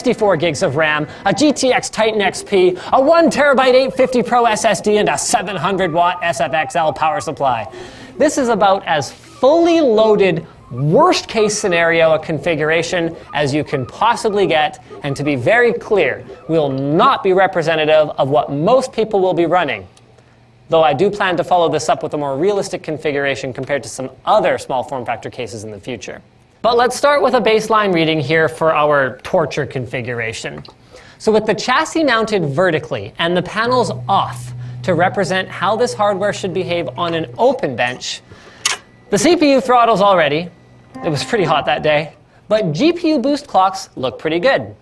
64 gigs of RAM, a GTX Titan XP, a 1 terabyte 850 Pro SSD, and a 700 watt SFXL power supply. This is about as fully loaded, worst case scenario a configuration as you can possibly get, and to be very clear, will not be representative of what most people will be running. Though I do plan to follow this up with a more realistic configuration compared to some other small form factor cases in the future. But let's start with a baseline reading here for our torture configuration. So with the chassis mounted vertically and the panels off to represent how this hardware should behave on an open bench, the CPU throttles already. It was pretty hot that day, but GPU boost clocks look pretty good.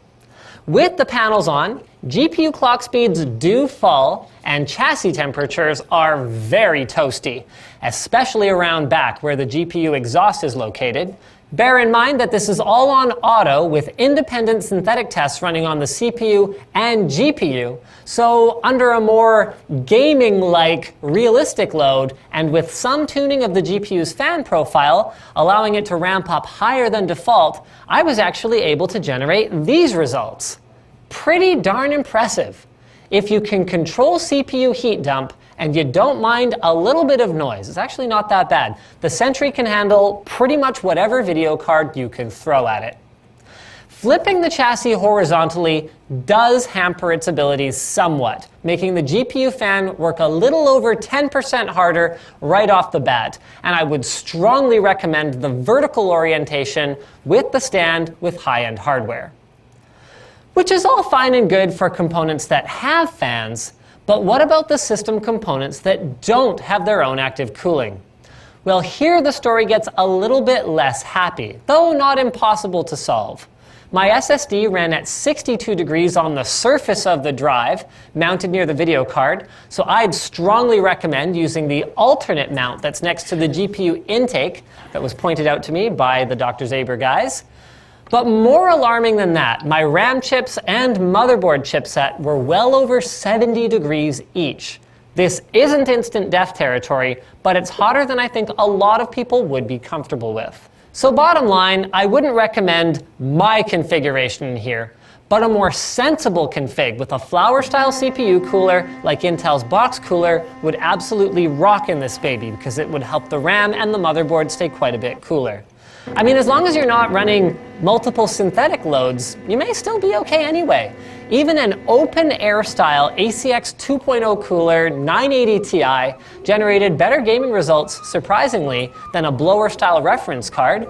With the panels on, GPU clock speeds do fall and chassis temperatures are very toasty, especially around back where the GPU exhaust is located. Bear in mind that this is all on auto with independent synthetic tests running on the CPU and GPU, so under a more gaming-like realistic load and with some tuning of the GPU's fan profile, allowing it to ramp up higher than default, I was actually able to generate these results. Pretty darn impressive. If you can control CPU heat dump and you don't mind a little bit of noise, it's actually not that bad. The Sentry can handle pretty much whatever video card you can throw at it. Flipping the chassis horizontally does hamper its abilities somewhat, making the GPU fan work a little over 10% harder right off the bat. And I would strongly recommend the vertical orientation with the stand with high-end hardware. Which is all fine and good for components that have fans, but what about the system components that don't have their own active cooling? Well, here the story gets a little bit less happy, though not impossible to solve. My SSD ran at 62 degrees on the surface of the drive, mounted near the video card, so I'd strongly recommend using the alternate mount that's next to the GPU intake that was pointed out to me by the Dr. Zaber guys. But more alarming than that, my RAM chips and motherboard chipset were well over 70 degrees each. This isn't instant death territory, but it's hotter than I think a lot of people would be comfortable with. So bottom line, I wouldn't recommend my configuration here, but a more sensible config with a flower-style CPU cooler like Intel's box cooler would absolutely rock in this baby because it would help the RAM and the motherboard stay quite a bit cooler. I mean, as long as you're not running multiple synthetic loads, you may still be okay anyway. Even an open-air style ACX 2.0 cooler 980 Ti generated better gaming results, surprisingly, than a blower-style reference card,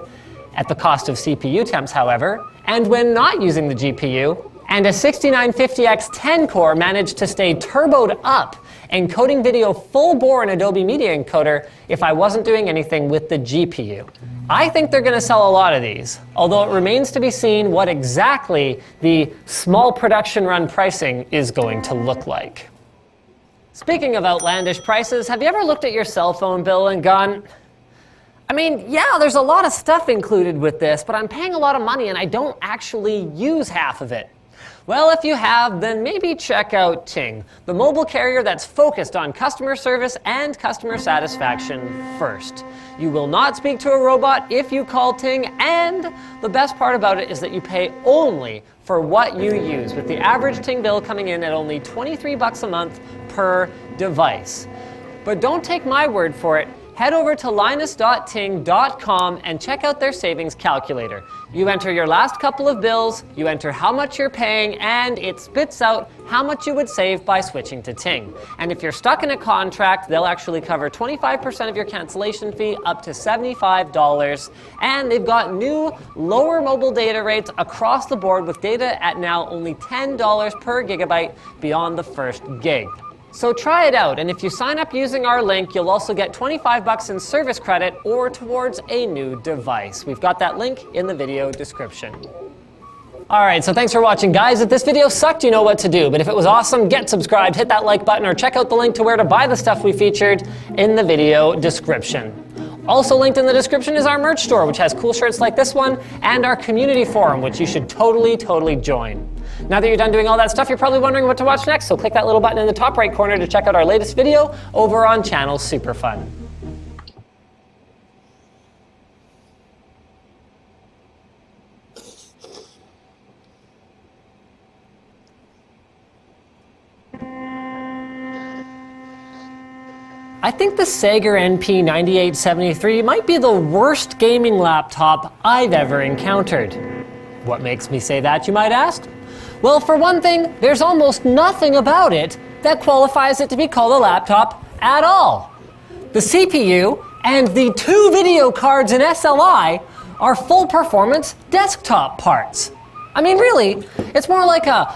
at the cost of CPU temps, however, and when not using the GPU. And a 6950X 10-core managed to stay turboed up, encoding video full-bore in Adobe Media Encoder if I wasn't doing anything with the GPU. I think they're going to sell a lot of these, although it remains to be seen what exactly the small production run pricing is going to look like. Speaking of outlandish prices, have you ever looked at your cell phone bill and gone, I mean, yeah, there's a lot of stuff included with this, but I'm paying a lot of money and I don't actually use half of it? Well, if you have, then maybe check out Ting, the mobile carrier that's focused on customer service and customer satisfaction first. You will not speak to a robot if you call Ting, and the best part about it is that you pay only for what you use, with the average Ting bill coming in at only $23 a month per device. But don't take my word for it. Head over to linus.ting.com and check out their savings calculator. You enter your last couple of bills, you enter how much you're paying, and it spits out how much you would save by switching to Ting. And if you're stuck in a contract, they'll actually cover 25% of your cancellation fee, up to $75. And they've got new, lower mobile data rates across the board, with data at now only $10 per gigabyte beyond the first gig. So try it out, and if you sign up using our link, you'll also get $25 in service credit or towards a new device. We've got that link in the video description. Alright, so thanks for watching, guys. If this video sucked, you know what to do, but if it was awesome, get subscribed, hit that like button, or check out the link to where to buy the stuff we featured in the video description. Also linked in the description is our merch store, which has cool shirts like this one, and our community forum, which you should totally join. Now that you're done doing all that stuff, you're probably wondering what to watch next, so click that little button in the top right corner to check out our latest video over on Channel Superfun. I think the Sager NP9873 might be the worst gaming laptop I've ever encountered. What makes me say that, you might ask? Well, for one thing, there's almost nothing about it that qualifies it to be called a laptop at all. The CPU and the 2 video cards in SLI are full performance desktop parts. I mean, really, it's more like a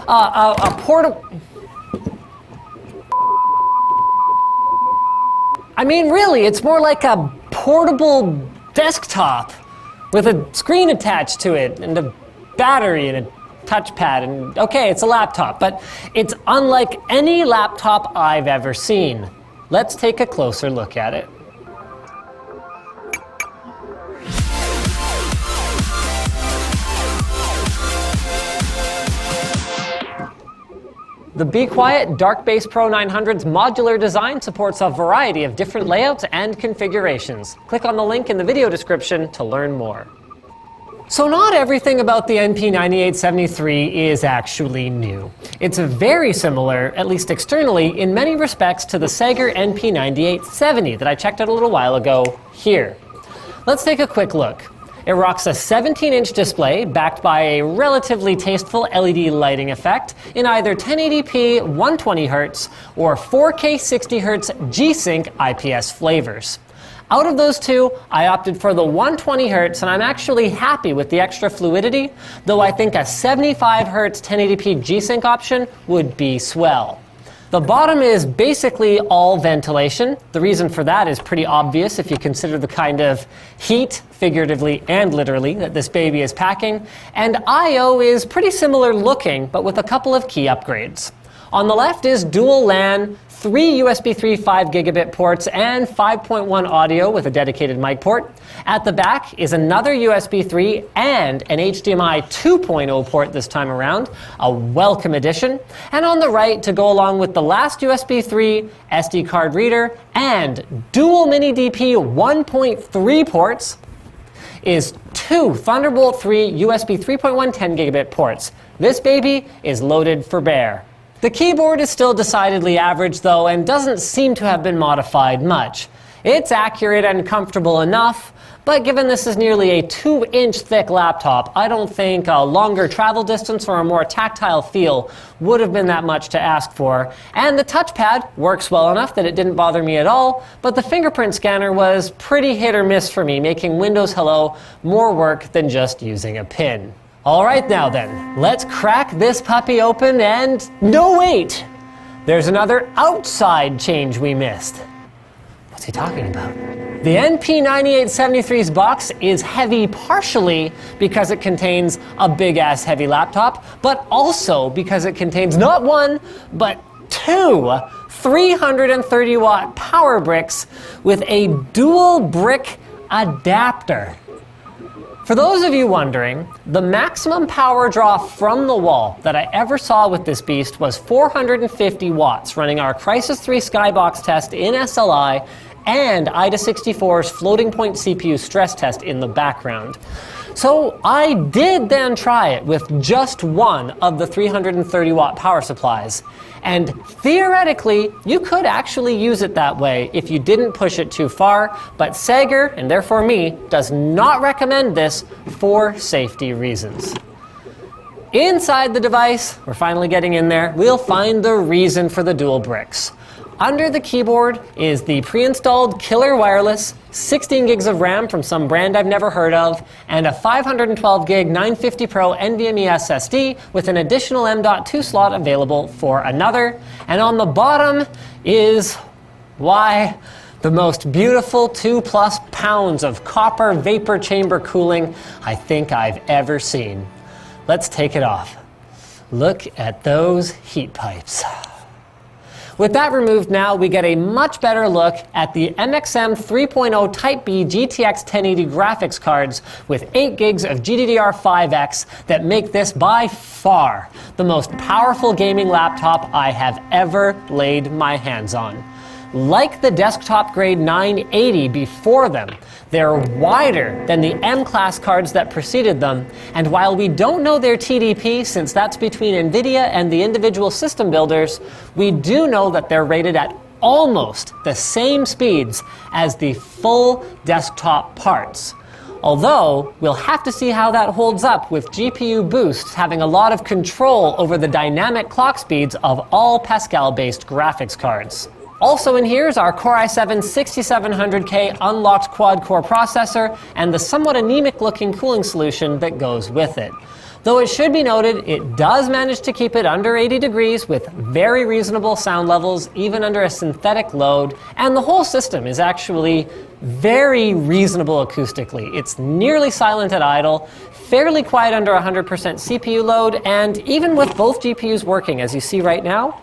portable... I mean, really, it's more like a portable desktop with a screen attached to it and a battery and a touchpad, and okay, it's a laptop, but it's unlike any laptop I've ever seen. Let's take a closer look at it. The Be Quiet Dark Base Pro 900's modular design supports a variety of different layouts and configurations. Click on the link in the video description to learn more. So not everything about the NP9873 is actually new. It's very similar, at least externally, in many respects to the Sager NP9870 that I checked out a little while ago here. Let's take a quick look. It rocks a 17-inch display backed by a relatively tasteful LED lighting effect in either 1080p 120Hz or 4K 60Hz G-Sync IPS flavors. Out of those two, I opted for the 120Hz, and I'm actually happy with the extra fluidity, though I think a 75Hz 1080p G-Sync option would be swell. The bottom is basically all ventilation. The reason for that is pretty obvious if you consider the kind of heat, figuratively and literally, that this baby is packing. And I/O is pretty similar looking, but with a couple of key upgrades. On the left is dual LAN, 3 USB 3 5GB ports, and 5.1 audio with a dedicated mic port. At the back is another USB 3 and an HDMI 2.0 port this time around, a welcome addition. And on the right, to go along with the last USB 3, SD card reader, and dual mini DP 1.3 ports, is 2 Thunderbolt 3 USB 3.1 10GB ports. This baby is loaded for bear. The keyboard is still decidedly average though, and doesn't seem to have been modified much. It's accurate and comfortable enough, but given this is nearly a 2-inch thick laptop, I don't think a longer travel distance or a more tactile feel would have been that much to ask for. And the touchpad works well enough that it didn't bother me at all, but the fingerprint scanner was pretty hit or miss for me, making Windows Hello more work than just using a pin. All right, now then, let's crack this puppy open and... No, wait! There's another outside change we missed. What's he talking about? The NP9873's box is heavy partially because it contains a big-ass heavy laptop, but also because it contains not one, but 2 330-watt power bricks with a dual brick adapter. For those of you wondering, the maximum power draw from the wall that I ever saw with this beast was 450 watts, running our Crysis 3 Skybox test in SLI and IDA64's floating point CPU stress test in the background. So I did then try it with just one of the 330-watt power supplies. And theoretically, you could actually use it that way if you didn't push it too far, but Sager, and therefore me, does not recommend this for safety reasons. Inside the device, we're finally getting in there, we'll find the reason for the dual bricks. Under the keyboard is the pre-installed killer wireless, 16 gigs of RAM from some brand I've never heard of, and a 512 gig 950 Pro NVMe SSD with an additional M.2 slot available for another. And on the bottom is, why, the most beautiful 2+ pounds of copper vapor chamber cooling I think I've ever seen. Let's take it off. Look at those heat pipes. With that removed now, we get a much better look at the MXM 3.0 Type B GTX 1080 graphics cards with 8 gigs of GDDR5X that make this by far the most powerful gaming laptop I have ever laid my hands on. Like the desktop grade 980 before them, they're wider than the M-class cards that preceded them, and while we don't know their TDP since that's between NVIDIA and the individual system builders, we do know that they're rated at almost the same speeds as the full desktop parts. Although, we'll have to see how that holds up with GPU boosts having a lot of control over the dynamic clock speeds of all Pascal-based graphics cards. Also in here is our Core i7 6700K unlocked quad-core processor and the somewhat anemic-looking cooling solution that goes with it. Though it should be noted, it does manage to keep it under 80 degrees with very reasonable sound levels, even under a synthetic load, and the whole system is actually very reasonable acoustically. It's nearly silent at idle, fairly quiet under 100% CPU load, and even with both GPUs working, as you see right now,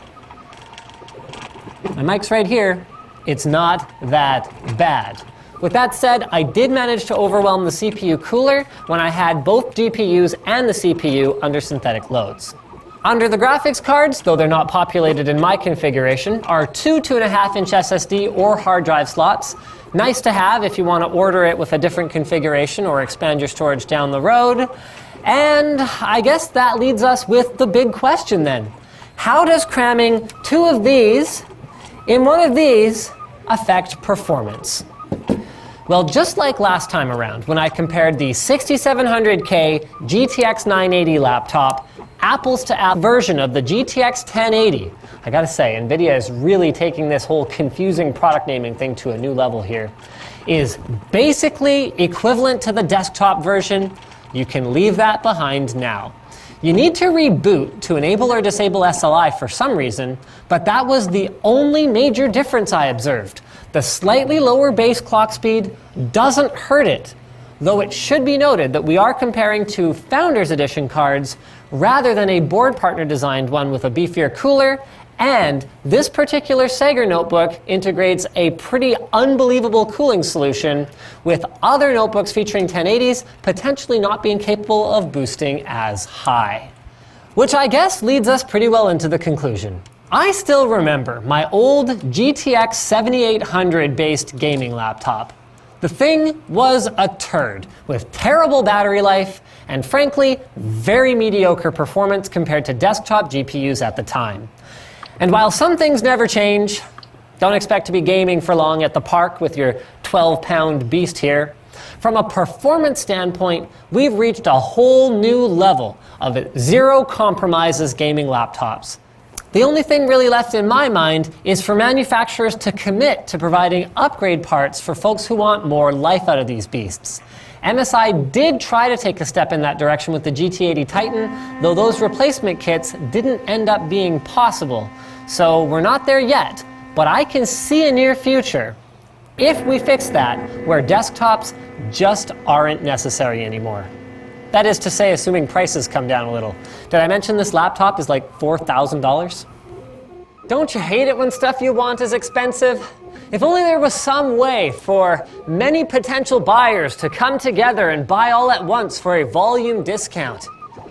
my mic's right here, it's not that bad. With that said, I did manage to overwhelm the CPU cooler when I had both GPUs and the CPU under synthetic loads. Under the graphics cards, though they're not populated in my configuration, are two 2.5-inch SSD or hard drive slots. Nice to have if you want to order it with a different configuration or expand your storage down the road. And I guess that leads us with the big question then. How does cramming two of these in one of these affect performance? Well, just like last time around, when I compared the 6700K GTX 980 laptop, apples to apples version of the GTX 1080, I gotta say, NVIDIA is really taking this whole confusing product naming thing to a new level here, is basically equivalent to the desktop version. You can leave that behind now. You need to reboot to enable or disable SLI for some reason, but that was the only major difference I observed. The slightly lower base clock speed doesn't hurt it, though it should be noted that we are comparing to Founders Edition cards rather than a board partner designed one with a beefier cooler, and this particular Sager notebook integrates a pretty unbelievable cooling solution with other notebooks featuring 1080s potentially not being capable of boosting as high. Which I guess leads us pretty well into the conclusion. I still remember my old GTX 7800 based gaming laptop. The thing was a turd with terrible battery life and frankly, very mediocre performance compared to desktop GPUs at the time. And while some things never change, don't expect to be gaming for long at the park with your 12-pound beast here. From a performance standpoint, we've reached a whole new level of zero compromises gaming laptops. The only thing really left in my mind is for manufacturers to commit to providing upgrade parts for folks who want more life out of these beasts. MSI did try to take a step in that direction with the GT80 Titan, though those replacement kits didn't end up being possible. So we're not there yet, but I can see a near future, if we fix that, where desktops just aren't necessary anymore. That is to say, assuming prices come down a little. Did I mention this laptop is like $4,000? Don't you hate it when stuff you want is expensive? If only there was some way for many potential buyers to come together and buy all at once for a volume discount.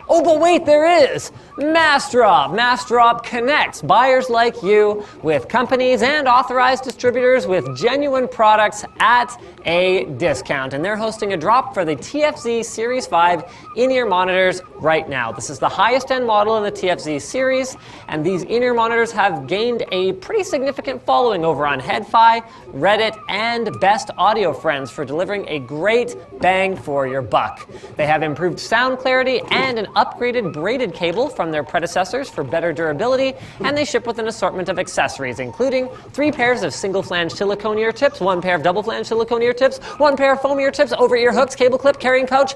Oh, but wait, there is! MassDrop. MassDrop connects buyers like you with companies and authorized distributors with genuine products at a discount. And they're hosting a drop for the TFZ Series 5 in-ear monitors right now. This is the highest end model in the TFZ series, and these in-ear monitors have gained a pretty significant following over on HeadFi, Reddit, and Best Audio Friends for delivering a great bang for your buck. They have improved sound clarity and an upgraded braided cable from their predecessors for better durability, and they ship with an assortment of accessories, including 3 pairs of single-flange silicone ear tips, 1 pair of double-flange silicone ear tips, 1 pair of foam ear tips, over-ear hooks, cable clip, carrying pouch.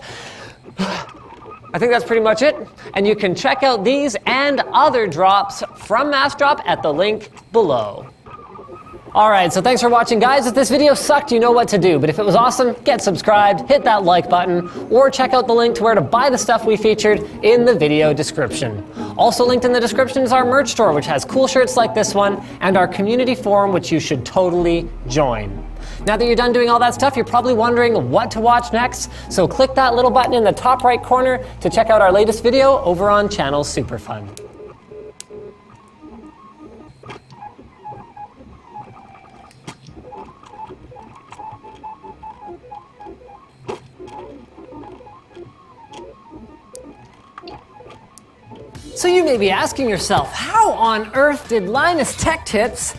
I think that's pretty much it, and you can check out these and other drops from MassDrop at the link below. Alright, so thanks for watching, guys. If this video sucked, you know what to do. But if it was awesome, get subscribed, hit that like button, or check out the link to where to buy the stuff we featured in the video description. Also linked in the description is our merch store, which has cool shirts like this one, and our community forum, which you should totally join. Now that you're done doing all that stuff, you're probably wondering what to watch next, so click that little button in the top right corner to check out our latest video over on Channel Superfun. So you may be asking yourself, how on earth did Linus Tech Tips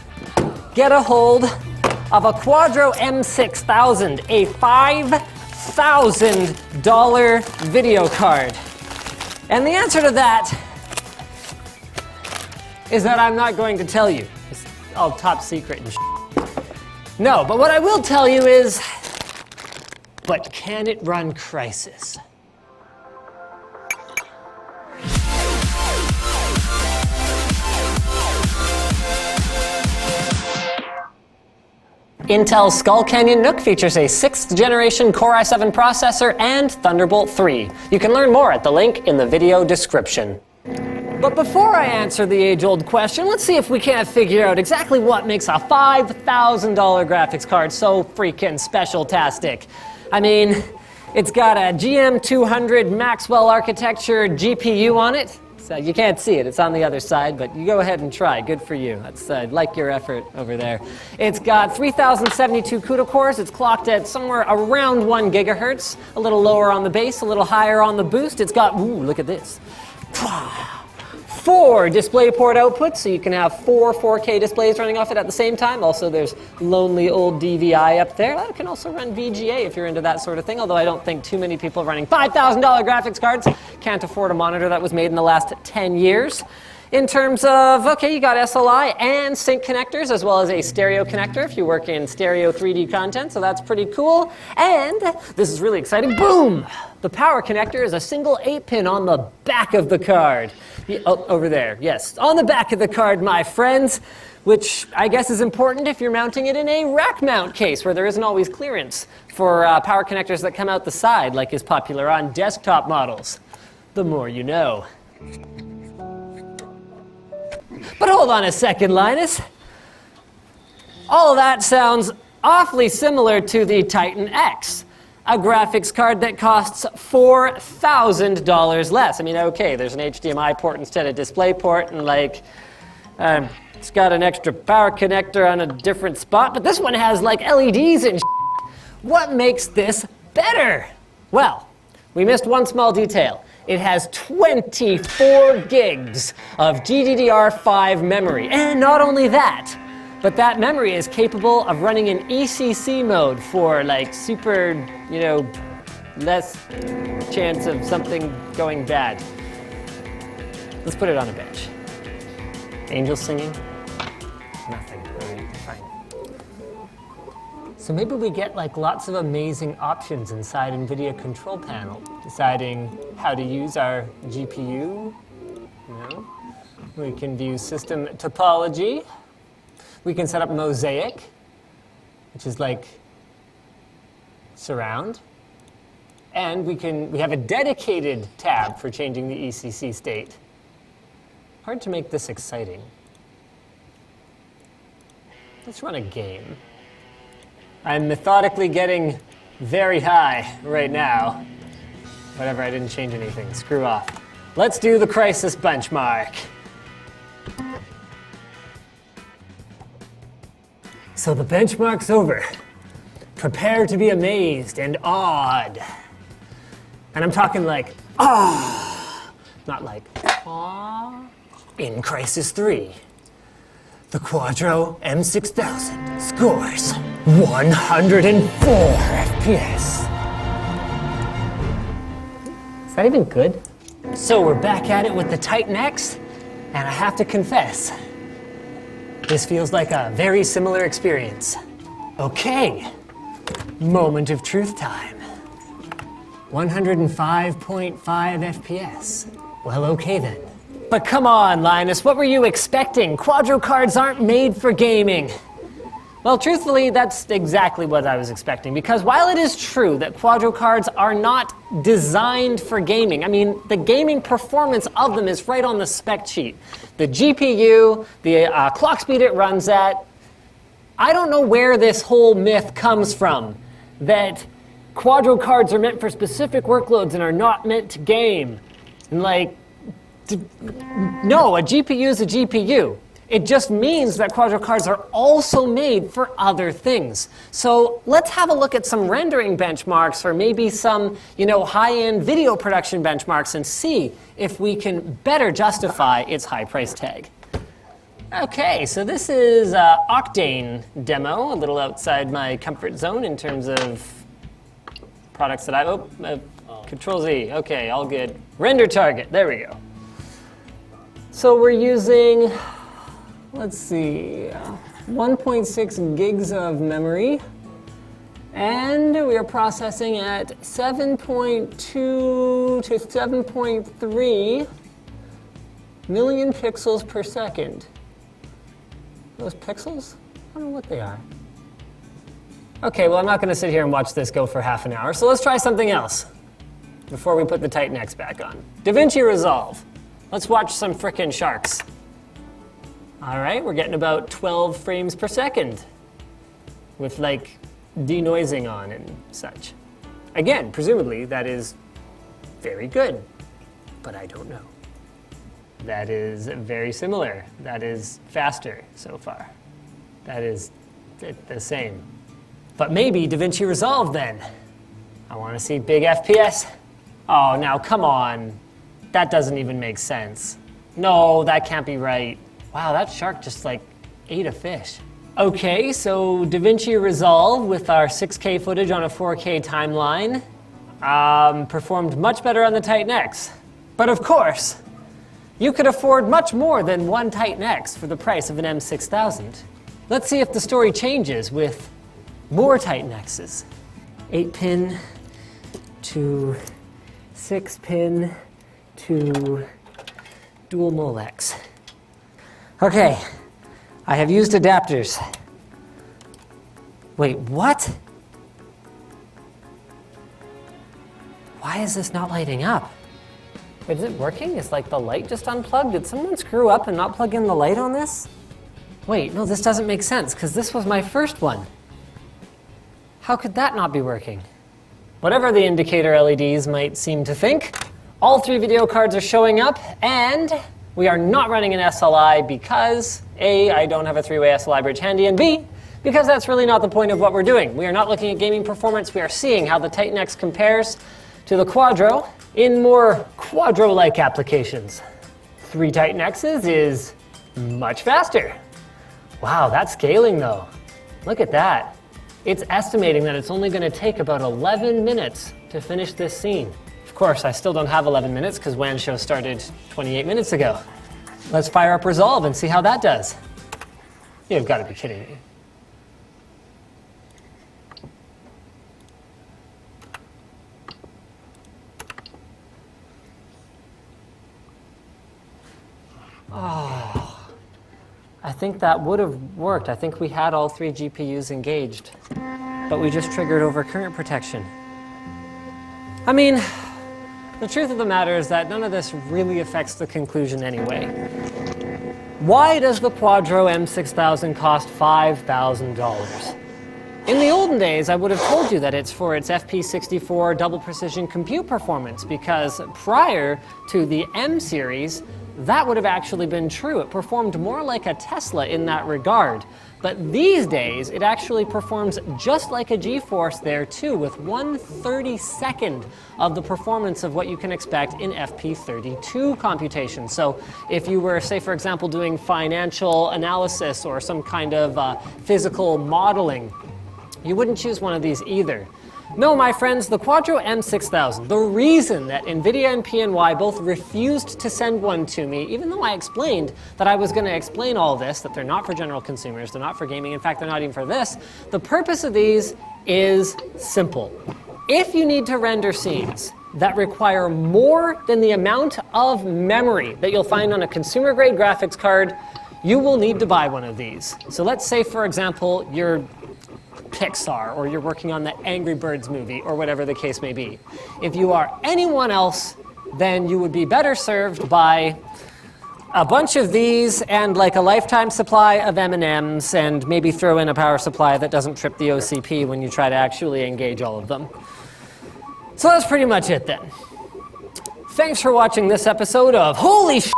get a hold of a Quadro M6000, a $5,000 video card? And the answer to that is that I'm not going to tell you. It's all top secret and No, but what I will tell you is, but can it run Crysis? Intel's Skull Canyon NUC features a 6th generation Core i7 processor and Thunderbolt 3. You can learn more at the link in the video description. But before I answer the age-old question, let's see if we can't figure out exactly what makes a $5,000 graphics card so freaking special-tastic. I mean, it's got a GM200 Maxwell architecture GPU on it. So you can't see it, it's on the other side, but you go ahead and try, good for you. That's, like your effort over there. It's got 3072 CUDA cores, it's clocked at somewhere around 1 gigahertz, a little lower on the base, a little higher on the boost. It's got, ooh, look at this. 4 DisplayPort outputs, so you can have 4 4K displays running off it at the same time. Also, there's lonely old DVI up there. That can also run VGA if you're into that sort of thing, although I don't think too many people running $5,000 graphics cards can't afford a monitor that was made in the last 10 years. In terms of, okay, you got SLI and sync connectors, as well as a stereo connector if you work in stereo 3D content, so that's pretty cool. And this is really exciting, boom! The power connector is a single 8-pin on the back of the card. Oh, over there, yes, on the back of the card, my friends, which I guess is important if you're mounting it in a rack mount case where there isn't always clearance for power connectors that come out the side, like is popular on desktop models. The more you know. But hold on a second, Linus. All of that sounds awfully similar to the Titan X, a graphics card that costs $4,000 less. I mean, okay, there's an HDMI port instead of DisplayPort, and like, it's got an extra power connector on a different spot, but this one has like LEDs and What makes this better? Well, we missed one small detail. It has 24 gigs of GDDR5 memory. And not only that, but that memory is capable of running in ECC mode for like super, you know, less chance of something going bad. Let's put it on a bench. Angels singing? Nothing. Fine. So maybe we get like lots of amazing options inside NVIDIA control panel, deciding how to use our GPU. You know, we can view system topology. We can set up mosaic, which is like surround. And we have a dedicated tab for changing the ECC state. Hard to make this exciting. Let's run a game. I'm methodically getting very high right now. Whatever, I didn't change anything. Screw off. Let's do the Crysis benchmark. So the benchmark's over. Prepare to be amazed and awed. And I'm talking like, ah, not like, ah. In Crysis 3, the Quadro M6000 scores 104 FPS. Is that even good? So we're back at it with the Titan X, and I have to confess, this feels like a very similar experience. Okay, moment of truth time. 105.5 FPS. Well, okay then. But come on, Linus, what were you expecting? Quadro cards aren't made for gaming. Well, truthfully, that's exactly what I was expecting, because while it is true that Quadro cards are not designed for gaming, I mean, the gaming performance of them is right on the spec sheet. The GPU, the clock speed it runs at, I don't know where this whole myth comes from, that Quadro cards are meant for specific workloads and are not meant to game. And like, no, a GPU is a GPU. It just means that Quadro cards are also made for other things. So let's have a look at some rendering benchmarks or maybe some, you know, high-end video production benchmarks and see if we can better justify its high price tag. Okay, so this is Octane demo, a little outside my comfort zone in terms of products that Control Z, okay, all good. Render target, there we go. So we're using, let's see, 1.6 gigs of memory, and we are processing at 7.2 to 7.3 million pixels per second. Those pixels? I don't know what they are. Okay, well, I'm not going to sit here and watch this go for half an hour, so let's try something else before we put the Titan X back on. DaVinci Resolve. Let's watch some frickin' sharks. All right, we're getting about 12 frames per second with like denoising on and such. Again, presumably that is very good, but I don't know. That is very similar. That is faster so far. That is the same. But maybe DaVinci Resolve then. I want to see big FPS. Oh, now come on. That doesn't even make sense. No, that can't be right. Wow, that shark just like ate a fish. Okay, so DaVinci Resolve with our 6K footage on a 4K timeline performed much better on the Titan X. But of course, you could afford much more than one Titan X for the price of an M6000. Let's see if the story changes with more Titan X's. 8-pin to 6-pin to dual Molex. Okay, I have used adapters. Wait, what? Why is this not lighting up? Wait, is it working? Is like the light just unplugged? Did someone screw up and not plug in the light on this? Wait, no, this doesn't make sense because this was my first one. How could that not be working? Whatever the indicator LEDs might seem to think, all three video cards are showing up and we are not running an SLI because A, I don't have a three-way SLI bridge handy, and B, because that's really not the point of what we're doing. We are not looking at gaming performance, we are seeing how the Titan X compares to the Quadro in more Quadro-like applications. 3 Titan X's is much faster. Wow, that's scaling though. Look at that. It's estimating that it's only going to take about 11 minutes to finish this scene. Of course, I still don't have 11 minutes because WAN show started 28 minutes ago. Let's fire up Resolve and see how that does. You've got to be kidding me. Oh, I think that would have worked. I think we had all 3 GPUs engaged, but we just triggered overcurrent protection. I mean, the truth of the matter is that none of this really affects the conclusion anyway. Why does the Quadro M6000 cost $5,000? In the olden days, I would have told you that it's for its FP64 double precision compute performance, because prior to the M series, that would have actually been true. It performed more like a Tesla in that regard. But these days, it actually performs just like a GeForce there too, with 1/32 of the performance of what you can expect in FP32 computation. So if you were, say for example, doing financial analysis or some kind of physical modeling, you wouldn't choose one of these either. No, my friends, the Quadro M6000, the reason that NVIDIA and PNY both refused to send one to me, even though I explained that I was going to explain all this, that they're not for general consumers, they're not for gaming, in fact, they're not even for this, the purpose of these is simple. If you need to render scenes that require more than the amount of memory that you'll find on a consumer-grade graphics card, you will need to buy one of these. So let's say, for example, you're Pixar, or you're working on the Angry Birds movie, or whatever the case may be. If you are anyone else, then you would be better served by a bunch of these and like a lifetime supply of M&Ms, and maybe throw in a power supply that doesn't trip the OCP when you try to actually engage all of them. So that's pretty much it then. Thanks for watching this episode of Holy Shit!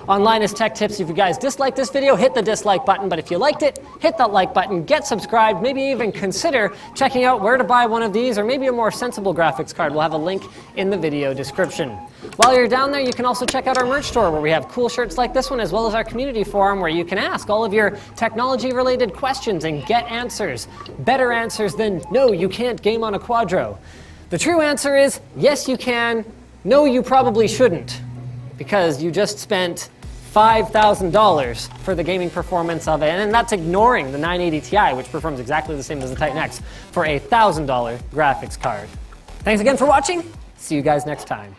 On Linus Tech Tips, if you guys disliked this video, hit the dislike button. But if you liked it, hit that like button, get subscribed, maybe even consider checking out where to buy one of these or maybe a more sensible graphics card. We'll have a link in the video description. While you're down there, you can also check out our merch store where we have cool shirts like this one, as well as our community forum where you can ask all of your technology-related questions and get answers. Better answers than, no, you can't game on a Quadro. The true answer is, yes, you can. No, you probably shouldn't, because you just spent $5,000 for the gaming performance of it, and that's ignoring the 980 Ti, which performs exactly the same as the Titan X, for a $1,000 graphics card. Thanks again for watching. See you guys next time.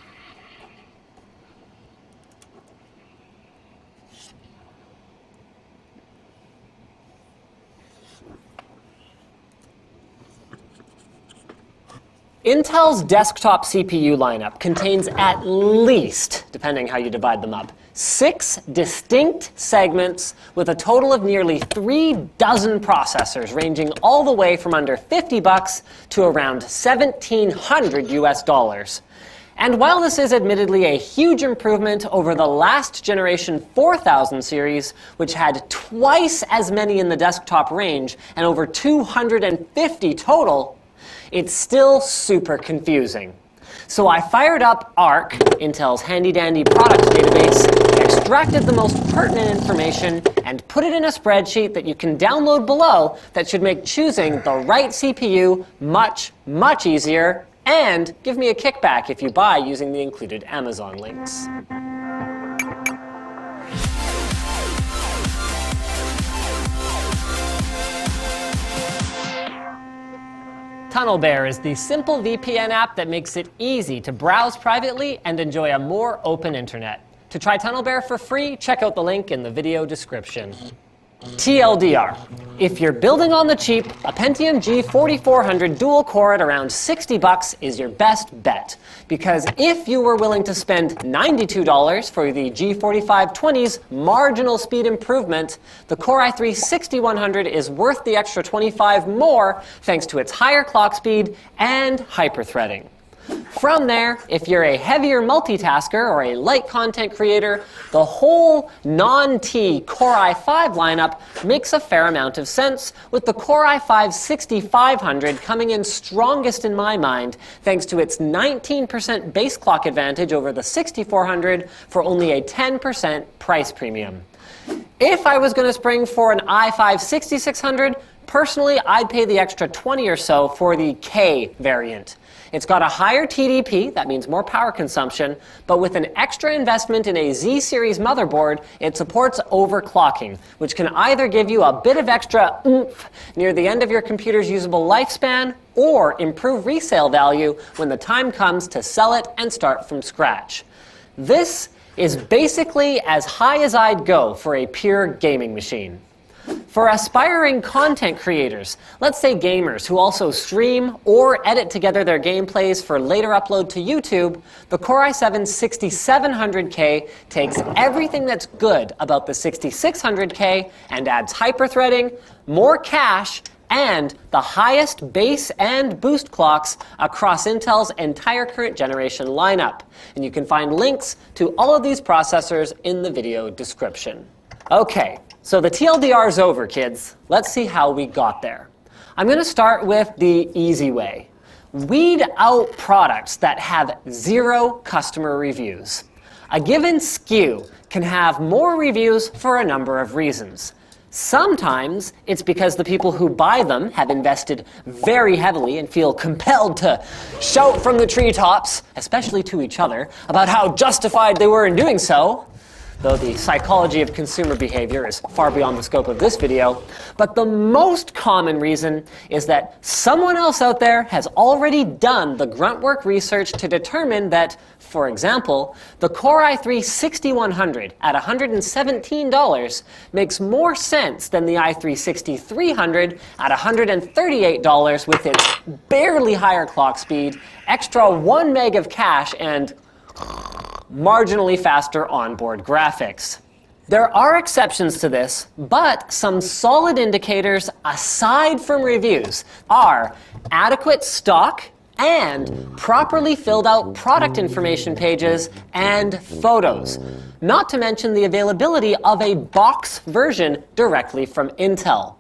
Intel's desktop CPU lineup contains at least, depending how you divide them up, 6 distinct segments with a total of nearly 3 dozen processors ranging all the way from under $50 to around $1,700 US. And while this is admittedly a huge improvement over the last generation 4000 series, which had twice as many in the desktop range and over 250 total, it's still super confusing. So I fired up ARC, Intel's handy-dandy product database, extracted the most pertinent information, and put it in a spreadsheet that you can download below that should make choosing the right CPU much, much easier, and give me a kickback if you buy using the included Amazon links. TunnelBear is the simple VPN app that makes it easy to browse privately and enjoy a more open internet. To try TunnelBear for free, check out the link in the video description. TLDR. If you're building on the cheap, a Pentium G4400 dual core at around $60 is your best bet. Because if you were willing to spend $92 for the G4520's marginal speed improvement, the Core i3-6100 is worth the extra $25 more thanks to its higher clock speed and hyperthreading. From there, if you're a heavier multitasker or a light content creator, the whole non-T Core i5 lineup makes a fair amount of sense, with the Core i5-6500 coming in strongest in my mind thanks to its 19% base clock advantage over the 6400 for only a 10% price premium. If I was going to spring for an i5-6600, personally I'd pay the extra 20 or so for the K variant. It's got a higher TDP, that means more power consumption, but with an extra investment in a Z-series motherboard, it supports overclocking, which can either give you a bit of extra oomph near the end of your computer's usable lifespan, or improve resale value when the time comes to sell it and start from scratch. This is basically as high as I'd go for a pure gaming machine. For aspiring content creators, let's say gamers who also stream or edit together their gameplays for later upload to YouTube, the Core i7-6700K takes everything that's good about the 6600K and adds hyperthreading, more cache, and the highest base and boost clocks across Intel's entire current generation lineup. And you can find links to all of these processors in the video description. Okay. So the TLDR's over, kids. Let's see how we got there. I'm going to start with the easy way. Weed out products that have 0 customer reviews. A given SKU can have more reviews for a number of reasons. Sometimes it's because the people who buy them have invested very heavily and feel compelled to shout from the treetops, especially to each other, about how justified they were in doing so. Though the psychology of consumer behavior is far beyond the scope of this video. But the most common reason is that someone else out there has already done the grunt work research to determine that, for example, the Core i3-6100 at $117 makes more sense than the i3-6300 at $138 with its barely higher clock speed, extra 1 meg of cache, and marginally faster onboard graphics. There are exceptions to this, but some solid indicators, aside from reviews, are adequate stock and properly filled out product information pages and photos. not to mention the availability of a box version directly from Intel.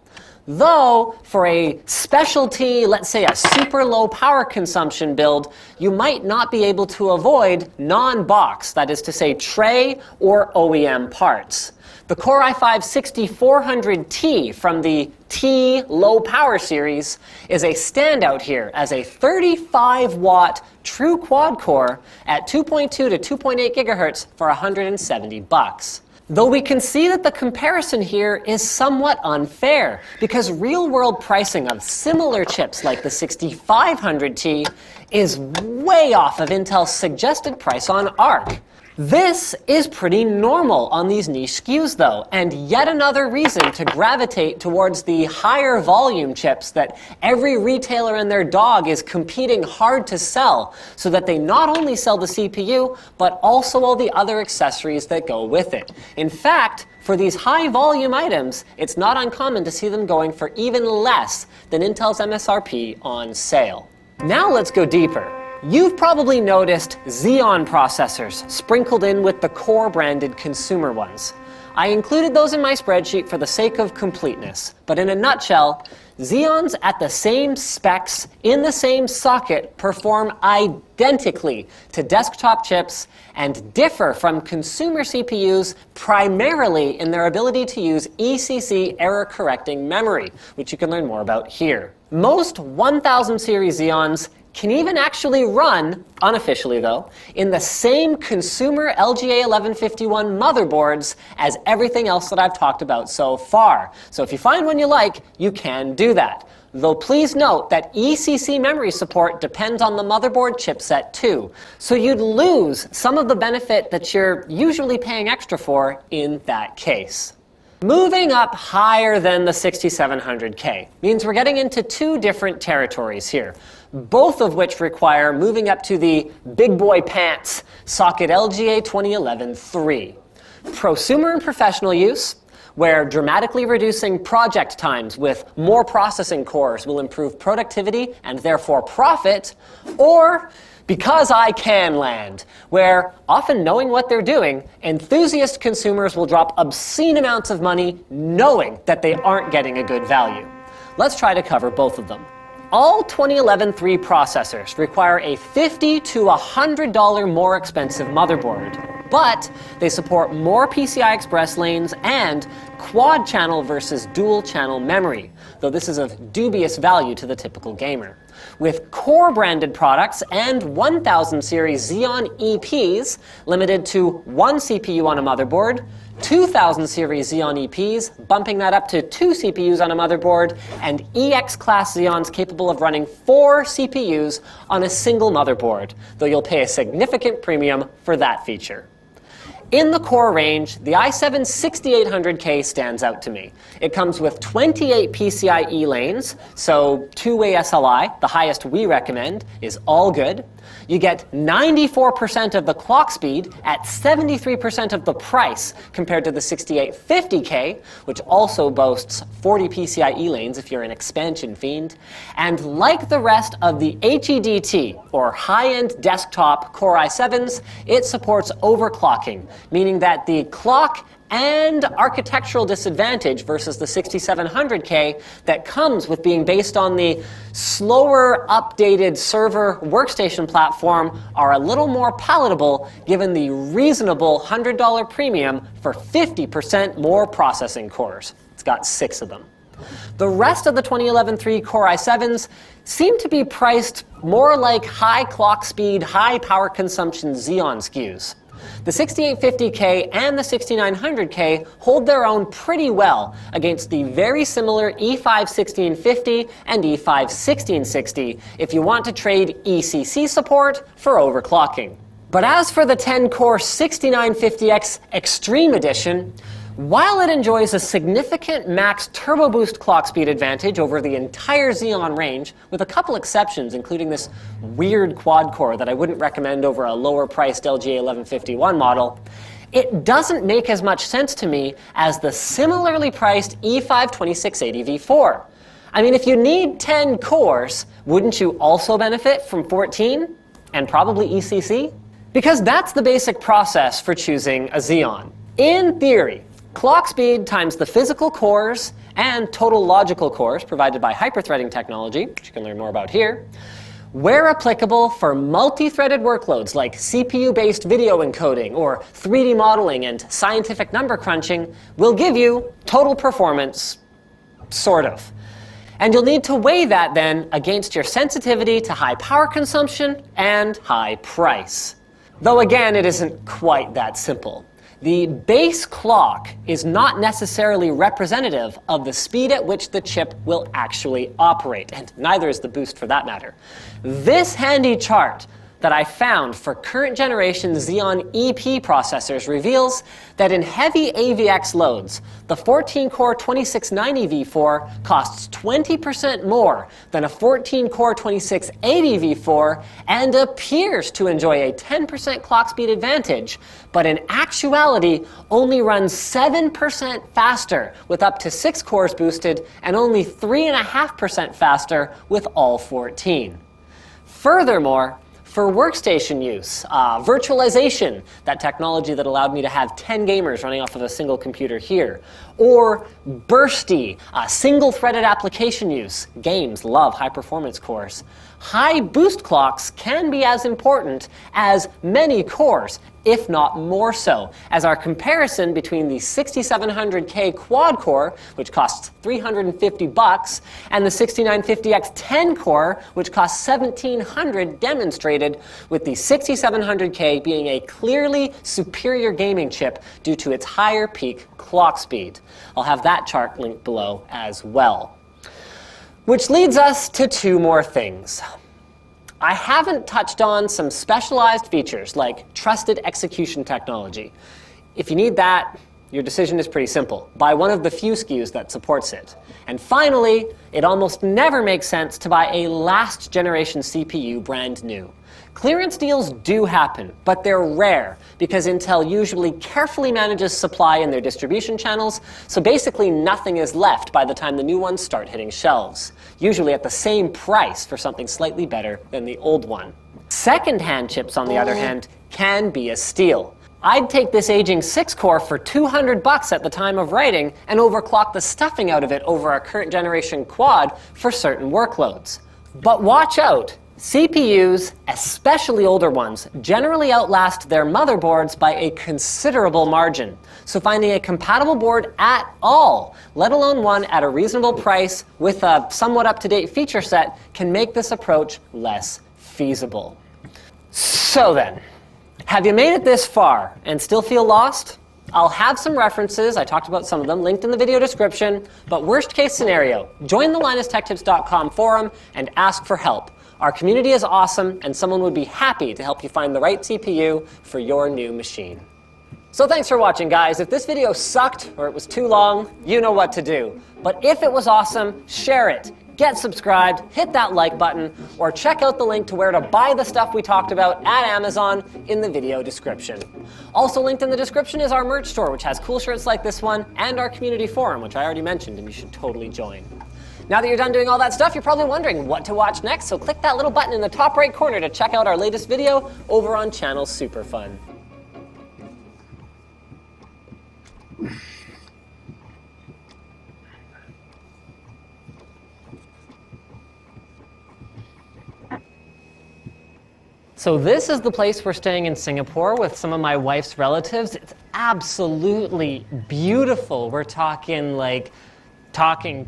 Though, for a specialty, let's say a super low power consumption build, you might not be able to avoid non-box, that is to say tray or OEM parts. The Core i5-6400T from the T low power series is a standout here as a 35-watt true quad core at 2.2 to 2.8 gigahertz for $170. Though we can see that the comparison here is somewhat unfair, because real-world pricing of similar chips like the 6500T is way off of Intel's suggested price on Arc. This is pretty normal on these niche SKUs though, and yet another reason to gravitate towards the higher volume chips that every retailer and their dog is competing hard to sell, so that they not only sell the CPU, but also all the other accessories that go with it. In fact, for these high volume items, it's not uncommon to see them going for even less than Intel's MSRP on sale. Now let's go deeper. You've probably noticed Xeon processors sprinkled in with the Core branded consumer ones. I included those in my spreadsheet for the sake of completeness, but in a nutshell, Xeons at the same specs, in the same socket, perform identically to desktop chips and differ from consumer CPUs primarily in their ability to use ECC error-correcting memory, which you can learn more about here. Most 1000 series Xeons can even actually run, unofficially though, in the same consumer LGA 1151 motherboards as everything else that I've talked about so far. So if you find one you like, you can do that. Though please note that ECC memory support depends on the motherboard chipset too, so you'd lose some of the benefit that you're usually paying extra for in that case. Moving up higher than the 6700K means we're getting into two different territories here, both of which require moving up to the big boy pants socket LGA 2011-3. Prosumer and professional use, where dramatically reducing project times with more processing cores will improve productivity and therefore profit, or because I can land, where, often knowing what they're doing, enthusiast consumers will drop obscene amounts of money knowing that they aren't getting a good value. Let's try to cover both of them. All 2011-3 processors require a $50 to $100 more expensive motherboard, but they support more PCI Express lanes and quad channel versus dual channel memory, though this is of dubious value to the typical gamer. With Core branded products and 1000 series Xeon EPs limited to one CPU on a motherboard, 2000 series Xeon EPs bumping that up to 2 CPUs on a motherboard, and EX class Xeons capable of running 4 CPUs on a single motherboard, though you'll pay a significant premium for that feature. In the Core range, the i7-6800K stands out to me. It comes with 28 PCIe lanes, so two-way SLI, the highest we recommend, is all good. You get 94% of the clock speed at 73% of the price compared to the 6850K, which also boasts 40 PCIe lanes if you're an expansion fiend. And like the rest of the HEDT, or high-end desktop Core i7s, it supports overclocking, meaning that the clock and architectural disadvantage versus the 6700K that comes with being based on the slower updated server workstation platform are a little more palatable given the reasonable $100 premium for 50% more processing cores. It's got 6 of them. The rest of the 2011-3 Core i7s seem to be priced more like high clock speed, high power consumption Xeon SKUs. The 6850K and the 6900K hold their own pretty well against the very similar E5-1650 and E5-1660 if you want to trade ECC support for overclocking. But as for the 10-core 6950X Extreme Edition, while it enjoys a significant max turbo boost clock speed advantage over the entire Xeon range, with a couple exceptions including this weird quad core that I wouldn't recommend over a lower priced LGA 1151 model, it doesn't make as much sense to me as the similarly priced E5-2680 V4. I mean, if you need 10 cores, wouldn't you also benefit from 14? And probably ECC? Because that's the basic process for choosing a Xeon. In theory, clock speed times the physical cores and total logical cores provided by hyperthreading technology, which you can learn more about here, where applicable for multi-threaded workloads like CPU-based video encoding or 3D modeling and scientific number crunching, will give you total performance, sort of. And you'll need to weigh that then against your sensitivity to high power consumption and high price. Though again, it isn't quite that simple. The base clock is not necessarily representative of the speed at which the chip will actually operate, and neither is the boost for that matter. This handy chart that I found for current generation Xeon EP processors reveals that in heavy AVX loads, the 14-core 2690 V4 costs 20% more than a 14-core 2680 V4 and appears to enjoy a 10% clock speed advantage, but in actuality only runs 7% faster with up to 6 cores boosted and only 3.5% faster with all 14. Furthermore, for workstation use, virtualization, that technology that allowed me to have 10 gamers running off of a single computer here, or bursty, single-threaded application use, games love high-performance cores, high boost clocks can be as important as many cores, if not more so, as our comparison between the 6700K quad core, which costs $350, and the 6950X 10 core, which costs $1,700, demonstrated, with the 6700K being a clearly superior gaming chip due to its higher peak clock speed. I'll have that chart linked below as well. Which leads us to two more things. I haven't touched on some specialized features like trusted execution technology. If you need that, your decision is pretty simple. Buy one of the few SKUs that supports it. And finally, it almost never makes sense to buy a last generation CPU brand new. Clearance deals do happen, but they're rare because Intel usually carefully manages supply in their distribution channels, so basically nothing is left by the time the new ones start hitting shelves, usually at the same price for something slightly better than the old one. Second-hand chips, on the other hand, can be a steal. I'd take this aging 6-core for $200 at the time of writing and overclock the stuffing out of it over our current generation quad for certain workloads. But watch out! CPUs, especially older ones, generally outlast their motherboards by a considerable margin. So finding a compatible board at all, let alone one at a reasonable price with a somewhat up-to-date feature set, can make this approach less feasible. So then, have you made it this far and still feel lost? I'll have some references, I talked about some of them, linked in the video description, but worst case scenario, join the LinusTechTips.com forum and ask for help. Our community is awesome, and someone would be happy to help you find the right CPU for your new machine. So thanks for watching, guys. If this video sucked or it was too long, you know what to do. But if it was awesome, share it. Get subscribed, hit that like button, or check out the link to where to buy the stuff we talked about at Amazon in the video description. Also linked in the description is our merch store, which has cool shirts like this one, and our community forum, which I already mentioned, and you should totally join. Now that you're done doing all that stuff, you're probably wondering what to watch next, so click that little button in the top right corner to check out our latest video over on Channel Superfun. So this is the place we're staying in Singapore with some of my wife's relatives. It's absolutely beautiful. We're talking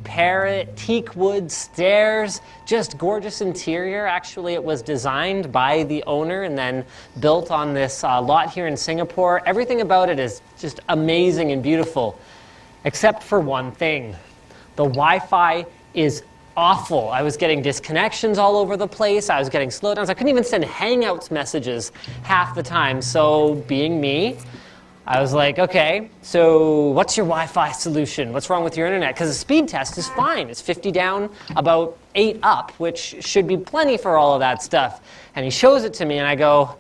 parrot, teak wood stairs, just gorgeous interior. Actually, it was designed by the owner and then built on this lot here in Singapore. Everything about it is just amazing and beautiful, except for one thing. The Wi-Fi is awful. I was getting disconnections all over the place. I was getting slowdowns. I couldn't even send Hangouts messages half the time. So being me, I was like, okay, so what's your Wi-Fi solution? What's wrong with your internet? Because the speed test is fine. It's 50 down, about 8 up, which should be plenty for all of that stuff. And he shows it to me, and I go,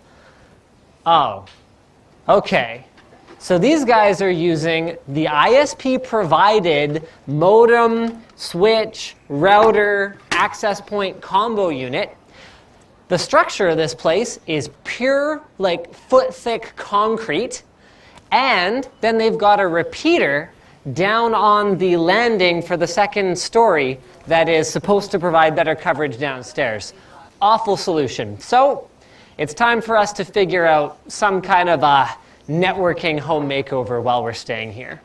oh, okay. So these guys are using the ISP-provided modem, switch, router, access point combo unit. The structure of this place is pure, like, foot-thick concrete, and then they've got a repeater down on the landing for the second story that is supposed to provide better coverage downstairs. Awful solution. So it's time for us to figure out some kind of a networking home makeover while we're staying here.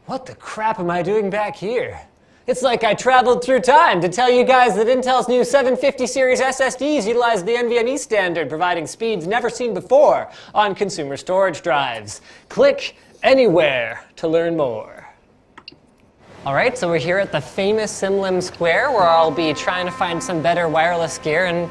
What the crap am I doing back here? It's like I traveled through time to tell you guys that Intel's new 750 series SSDs utilize the NVMe standard, providing speeds never seen before on consumer storage drives. Click anywhere to learn more. All right, so we're here at the famous SimLim Square, where I'll be trying to find some better wireless gear and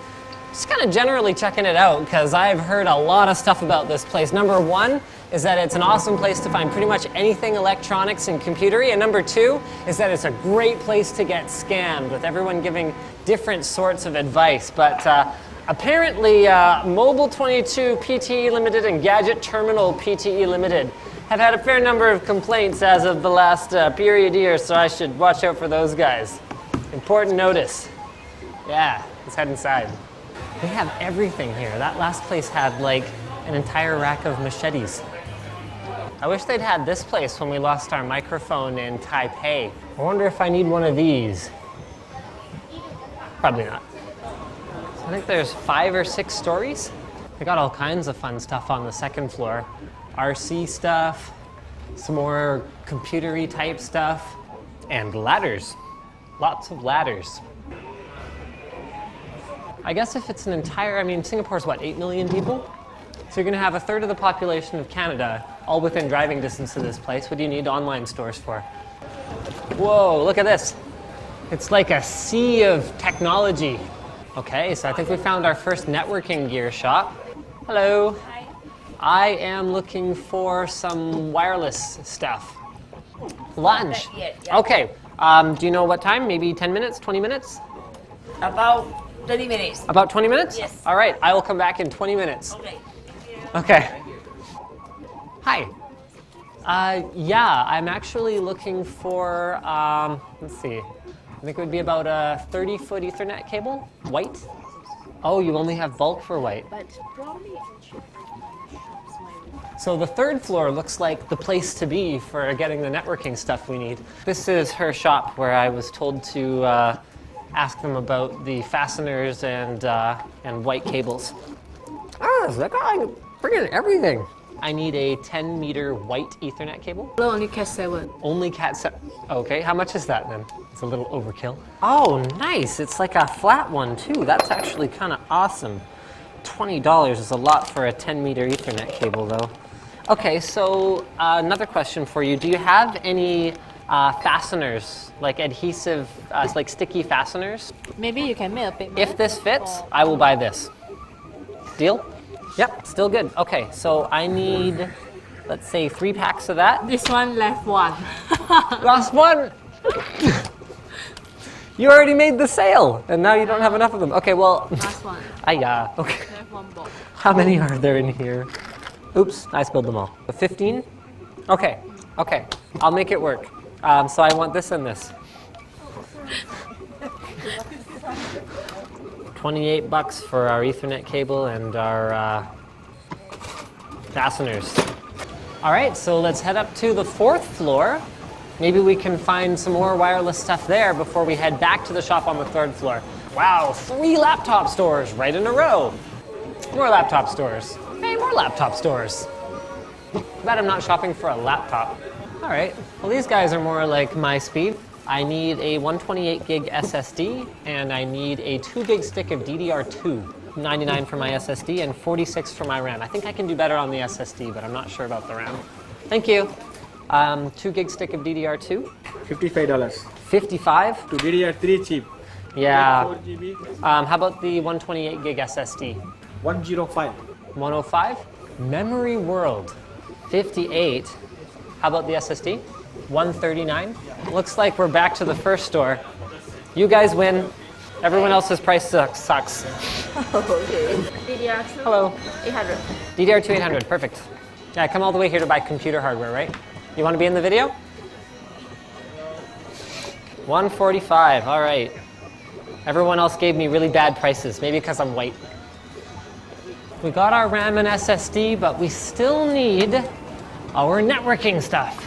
just kind of generally checking it out, because I've heard a lot of stuff about this place. Number one is that it's an awesome place to find pretty much anything electronics and computery, and number two is that it's a great place to get scammed, with everyone giving different sorts of advice. But apparently, Mobile 22 PTE Limited and Gadget Terminal PTE Limited have had a fair number of complaints as of the last period here, so I should watch out for those guys. Important notice. Yeah, let's head inside. They have everything here. That last place had like an entire rack of machetes. I wish they'd had this place when we lost our microphone in Taipei. I wonder if I need one of these. Probably not. So I think there's 5 or 6 stories. They got all kinds of fun stuff on the second floor. RC stuff, some more computery type stuff, and ladders. Lots of ladders. I guess if it's an entire, I mean, Singapore's what, 8 million people? So you're gonna have a third of the population of Canada all within driving distance of this place. What do you need online stores for? Whoa, look at this. It's like a sea of technology. Okay, so I think we found our first networking gear shop. Hello. Hi. I am looking for some wireless stuff. Lunch. Not yet, yeah. Okay, do you know what time? Maybe 10 minutes, 20 minutes? About 30 minutes. About 20 minutes? Yes. All right, I will come back in 20 minutes. Okay. Okay. Hi. Yeah, I'm actually looking for, let's see. I think it would be about a 30-foot Ethernet cable, white. Oh, you only have bulk for white. But probably So the third floor looks like the place to be for getting the networking stuff we need. This is her shop, where I was told to ask them about the fasteners and white cables. Ah, that guy bringing everything. I need a 10-meter white Ethernet cable. no, only Cat 7. Only Cat 7. Okay, how much is that then? It's a little overkill. Oh, nice. It's like a flat one too. That's actually kind of awesome. $20 is a lot for a 10-meter Ethernet cable though. Okay, so another question for you. Do you have any fasteners, like adhesive, like sticky fasteners? Maybe you can make a payment. If this fits, I will buy this. Deal? Yep, still good. Okay, so I need, let's say, 3 packs of that. This one left one. Last one! You already made the sale, and now you don't have enough of them. Okay, well, Last one. okay. Left one box. How many are there in here? Oops, I spilled them all. 15? Okay, I'll make it work. So I want this and this. $28 for our Ethernet cable and our fasteners. All right, so let's head up to the 4th floor. Maybe we can find some more wireless stuff there before we head back to the shop on the 3rd floor. Wow, 3 laptop stores right in a row. More laptop stores. Hey, more laptop stores. Bet I'm not shopping for a laptop. All right, well these guys are more like my speed. I need a 128 gig SSD, and I need a 2 gig stick of DDR2. 99 for my SSD and 46 for my RAM. I think I can do better on the SSD, but I'm not sure about the RAM. Thank you. 2 gig stick of DDR2. $55. 55? To DDR3 cheap. Yeah. 4 GB. How about the 128 gig SSD? 105. 105? Memory World. 58. How about the SSD? 139. Looks like we're back to the first store. You guys win. Everyone else's price sucks. Okay. DDR2. Hello. 800. DDR2 800, perfect. Yeah, I come all the way here to buy computer hardware, right? You want to be in the video? 145, all right. Everyone else gave me really bad prices, maybe because I'm white. We got our RAM and SSD, but we still need our networking stuff.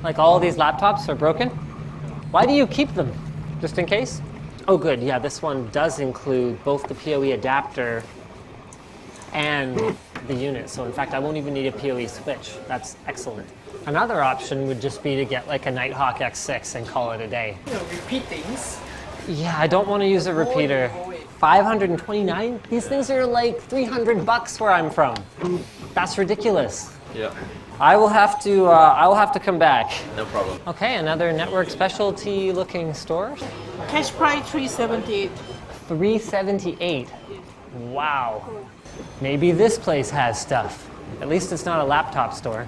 Like all these laptops are broken. Why do you keep them? Just in case? Oh good, yeah, this one does include both the PoE adapter and the unit. So in fact, I won't even need a PoE switch. That's excellent. Another option would just be to get like a Nighthawk X6 and call it a day. Repeat things. Yeah, I don't want to use a repeater. 529? These things are like $300 where I'm from. That's ridiculous. Yeah, I will have to come back. no problem. Okay, another network specialty looking store. Cash price 378. 378. Wow. Maybe this place has stuff. At least it's not a laptop store.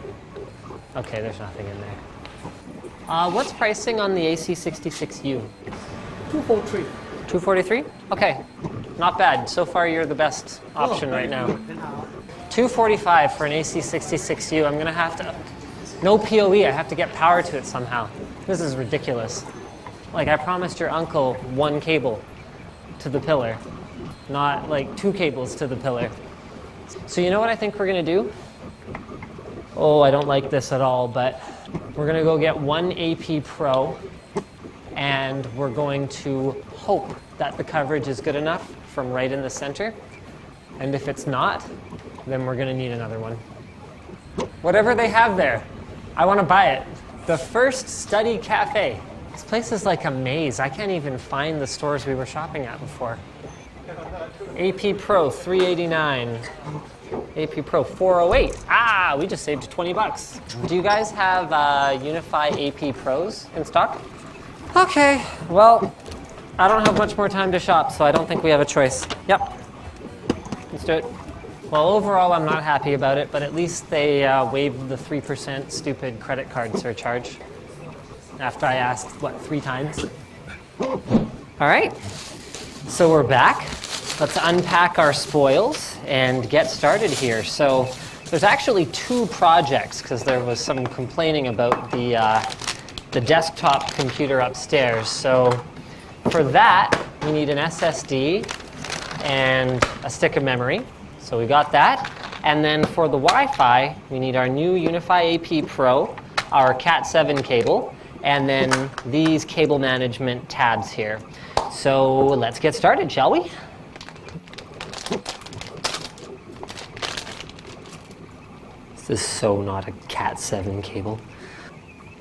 Okay, there's nothing in there. What's pricing on the AC66U? 243. 243? Okay, not bad. So far, you're the best option right now. 245 for an AC66U. I'm gonna have to, no PoE, I have to get power to it somehow. This is ridiculous. Like I promised your uncle one cable to the pillar, not like two cables to the pillar. So you know what I think we're gonna do? Oh, I don't like this at all, but we're gonna go get one AP Pro and we're going to hope that the coverage is good enough from right in the center. And if it's not, then we're gonna need another one. Whatever they have there, I wanna buy it. The First Study Cafe. This place is like a maze. I can't even find the stores we were shopping at before. AP Pro, $389. AP Pro, $408. Ah, we just saved $20. Do you guys have Unify AP Pros in stock? Okay, well, I don't have much more time to shop, so I don't think we have a choice. Yep, let's do it. Well, overall, I'm not happy about it, but at least they waived the 3% stupid credit card surcharge after I asked, what, 3 times? All right, so we're back. Let's unpack our spoils and get started here. So there's actually 2 projects because there was some complaining about the desktop computer upstairs. So for that, we need an SSD and a stick of memory. So we got that. And then for the Wi-Fi, we need our new Unify AP Pro, our Cat 7 cable, and then these cable management tabs here. So let's get started, shall we? This is so not a Cat 7 cable.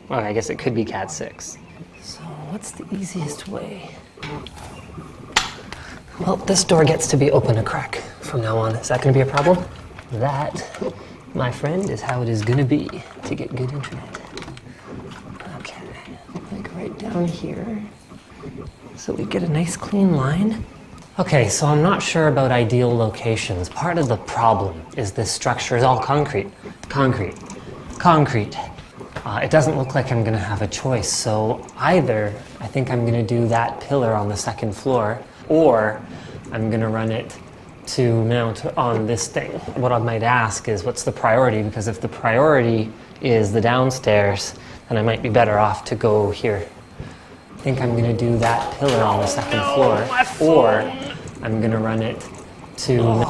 Well, I guess it could be Cat 6. So what's the easiest way? Well, this door gets to be open a crack from now on. Is that going to be a problem? That, my friend, is how it is going to be to get good internet. Okay, like right down here. So we get a nice clean line. Okay, so I'm not sure about ideal locations. Part of the problem is this structure is all concrete. Concrete. Concrete. It doesn't look like I'm gonna have a choice, so either I think I'm gonna do that pillar on the 2nd floor, or I'm gonna run it to mount on this thing. What I might ask is, what's the priority? Because if the priority is the downstairs, then I might be better off to go here. I think I'm gonna do that pillar on the 2nd floor, or I'm gonna run it to...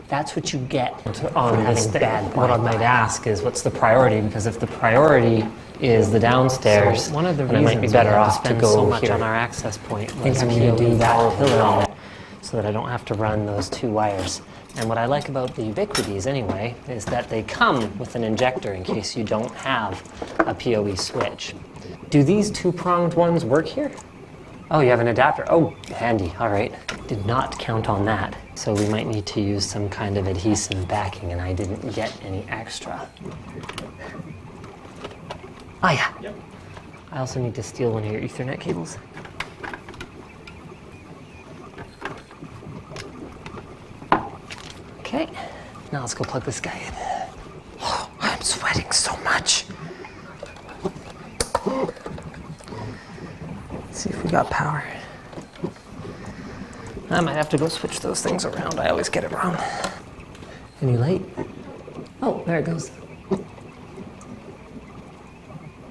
That's what you get on this thing. What I might ask is, what's the priority? Because if the priority is the downstairs, so one of the then I might be better off to go so much here on our access point. I think I'm going to do that pillar on it so that I don't have to run those 2 wires. And what I like about the Ubiquities anyway is that they come with an injector in case you don't have a PoE switch. Do these 2-pronged ones work here? Oh, you have an adapter. Oh, handy. All right. Did not count on that. So we might need to use some kind of adhesive backing, and I didn't get any extra. Oh, yeah. Yep. I also need to steal one of your Ethernet cables. Okay. Now let's go plug this guy in. Oh, I'm sweating so much. Let's see if we got power. I might have to go switch those things around. I always get it wrong. Any light? Oh, there it goes.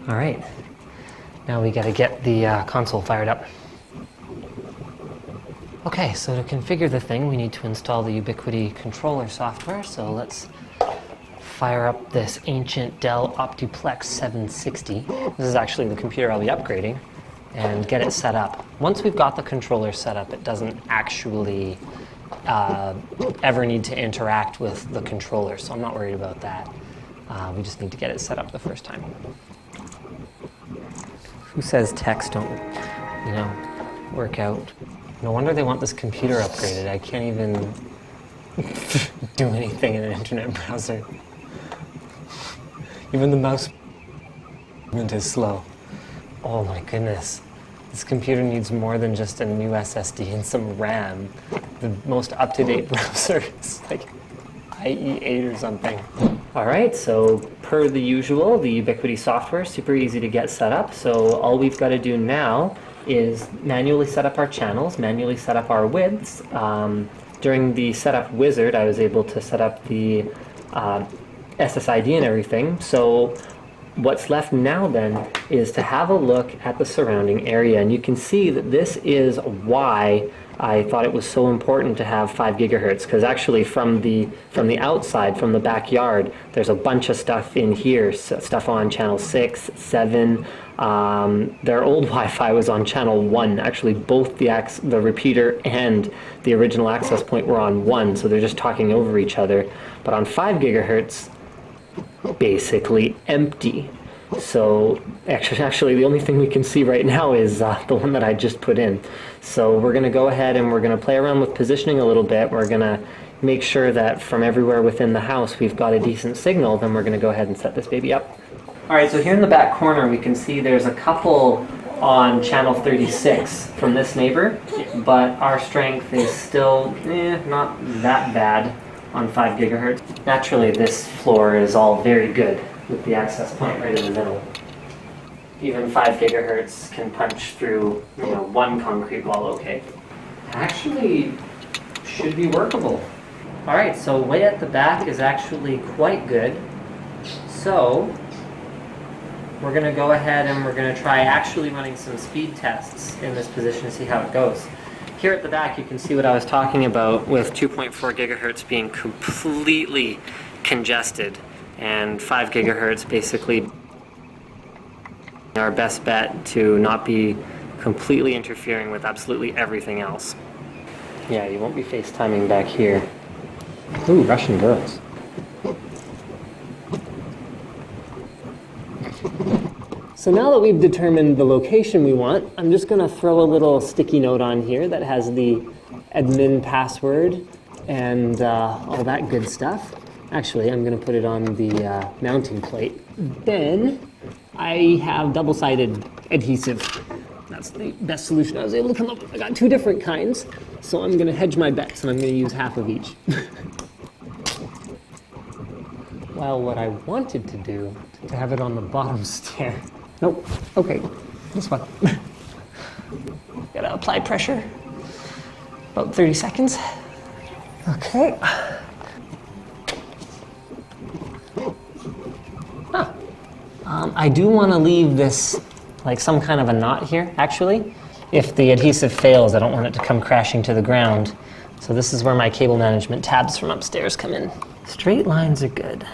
All right. Now we got to get the console fired up. Okay, so to configure the thing, we need to install the Ubiquiti controller software. So let's fire up this ancient Dell Optiplex 760. This is actually the computer I'll be upgrading, and get it set up. Once we've got the controller set up, it doesn't actually ever need to interact with the controller, so I'm not worried about that. We just need to get it set up the first time. Who says techs don't, work out? No wonder they want this computer upgraded. I can't even do anything in an internet browser. Even the mouse movement is slow. Oh my goodness. This computer needs more than just a new SSD and some RAM. The most up-to-date browser is like IE8 or something. All right, so per the usual, the Ubiquiti software, super easy to get set up. So all we've got to do now is manually set up our channels, manually set up our widths. During the setup wizard, I was able to set up the SSID and everything. So what's left now then is to have a look at the surrounding area. And you can see that this is why I thought it was so important to have 5 gigahertz, because actually from the outside, from the backyard, there's a bunch of stuff in here, stuff on channel 6, 7. Their old Wi-Fi was on channel 1. Actually, both the repeater and the original access point were on 1, so they're just talking over each other. But on 5 gigahertz, basically empty. So actually the only thing we can see right now is the one that I just put in. So we're going to go ahead and we're going to play around with positioning a little bit. We're going to make sure that from everywhere within the house we've got a decent signal. Then we're going to go ahead and set this baby up. All right, so here in the back corner we can see there's a couple on channel 36 from this neighbor, but our strength is still not that bad on 5 gigahertz. Naturally, this floor is all very good with the access point right in the middle. Even 5 gigahertz can punch through, one concrete wall okay. Actually, should be workable. All right, so way at the back is actually quite good. So we're gonna go ahead and we're gonna try actually running some speed tests in this position to see how it goes. Here at the back, you can see what I was talking about with 2.4 gigahertz being completely congested, and 5 gigahertz basically our best bet to not be completely interfering with absolutely everything else. Yeah, you won't be FaceTiming back here. Ooh, Russian girls. So now that we've determined the location we want, I'm just going to throw a little sticky note on here that has the admin password and all that good stuff. Actually, I'm going to put it on the mounting plate. Then I have double-sided adhesive. That's the best solution I was able to come up with. I got 2 different kinds, so I'm going to hedge my bets and I'm going to use half of each. Well, what I wanted to do, to have it on the bottom stair. Nope. Okay. This one. Gotta apply pressure. About 30 seconds. Okay. Huh. I do want to leave this like some kind of a knot here, actually. If the adhesive fails, I don't want it to come crashing to the ground. So this is where my cable management tabs from upstairs come in. Straight lines are good.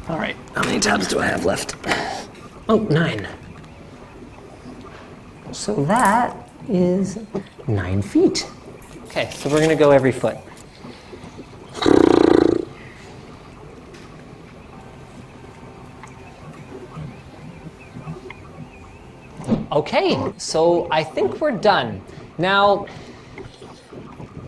All right, how many tabs do I have left? Oh, 9. So that is 9 feet. Okay, so we're gonna go every foot. Okay, so I think we're done. Now,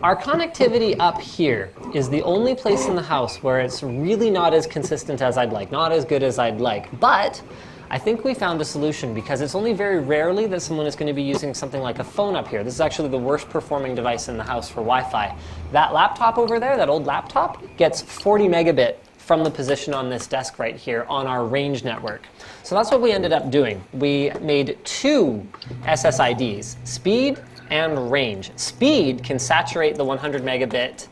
our connectivity up here is the only place in the house where it's really not as consistent as I'd like, not as good as I'd like, but I think we found a solution because it's only very rarely that someone is going to be using something like a phone up here. This is actually the worst performing device in the house for Wi-Fi. That laptop over there, that old laptop, gets 40 megabit from the position on this desk right here on our range network. So that's what we ended up doing. We made 2 SSIDs, speed and range. Speed can saturate the 100 megabit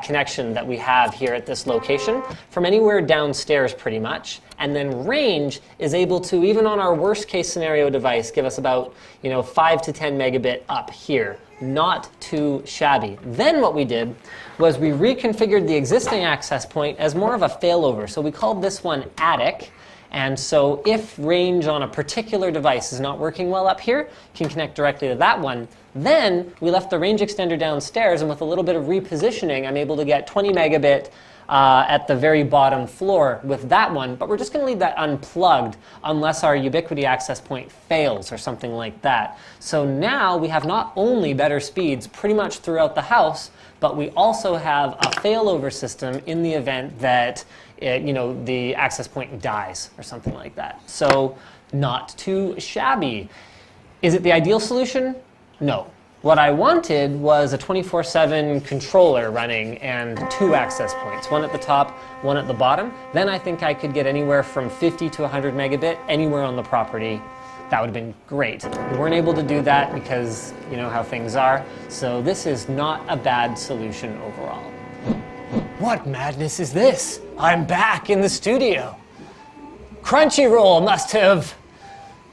connection that we have here at this location from anywhere downstairs pretty much, and then range is able to, even on our worst case scenario device, give us about 5 to 10 megabit up here. Not too shabby. Then what we did was we reconfigured the existing access point as more of a failover. So we called this one attic. And so if range on a particular device is not working well up here, can connect directly to that one. Then we left the range extender downstairs, and with a little bit of repositioning, I'm able to get 20 megabit at the very bottom floor with that one, but we're just going to leave that unplugged unless our Ubiquiti access point fails or something like that. So now we have not only better speeds pretty much throughout the house, but we also have a failover system in the event that the access point dies or something like that. So not too shabby. Is it the ideal solution? No. What I wanted was a 24/7 controller running and 2 access points, one at the top, one at the bottom. Then I think I could get anywhere from 50 to 100 megabit anywhere on the property. That would have been great. We weren't able to do that because you know how things are. So this is not a bad solution overall. What madness is this? I'm back in the studio. Crunchyroll must have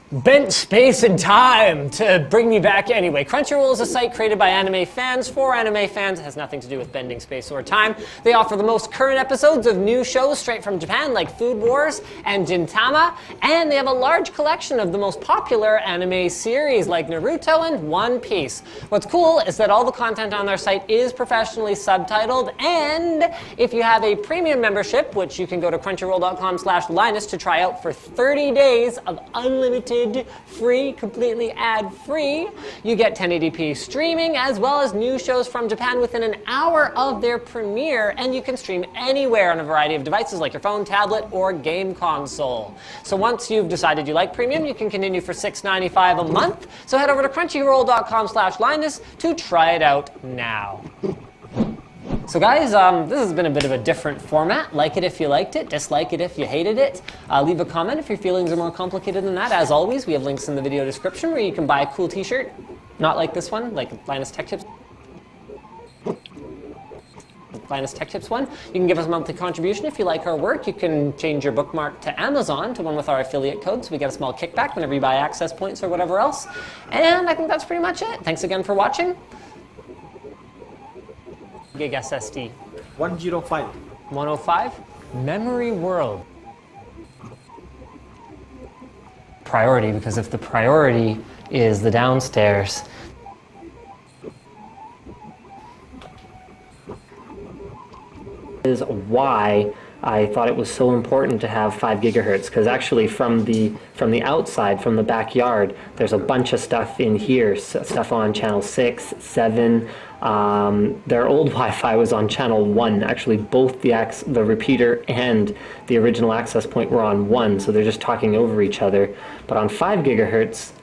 bent space and time to bring me back anyway. Crunchyroll is a site created by anime fans for anime fans. It has nothing to do with bending space or time. They offer the most current episodes of new shows straight from Japan, like Food Wars and Gintama, and they have a large collection of the most popular anime series like Naruto and One Piece. What's cool is that all the content on their site is professionally subtitled, and if you have a premium membership, which you can go to crunchyroll.com/Linus to try out for 30 days of unlimited free, completely ad-free. You get 1080p streaming as well as new shows from Japan within an hour of their premiere, and you can stream anywhere on a variety of devices like your phone, tablet, or game console. So once you've decided you like premium, you can continue for $6.95 a month. So head over to crunchyroll.com/Linus to try it out now. So guys, this has been a bit of a different format. Like it if you liked it, dislike it if you hated it. Leave a comment if your feelings are more complicated than that. As always, we have links in the video description where you can buy a cool t-shirt. Not like this one, like Linus Tech Tips. Linus Tech Tips one. You can give us a monthly contribution if you like our work. You can change your bookmark to Amazon to one with our affiliate code, so we get a small kickback whenever you buy access points or whatever else. And I think that's pretty much it. Thanks again for watching. Gig SSD. 105. 105. Memory World. Priority, because if the priority is the downstairs, is why I thought it was so important to have 5 gigahertz, because actually from the outside, from the backyard, there's a bunch of stuff in here, stuff on channel 6, 7. Their old Wi-Fi was on channel 1. Actually, both the repeater and the original access point were on 1, so they're just talking over each other. But on 5 gigahertz,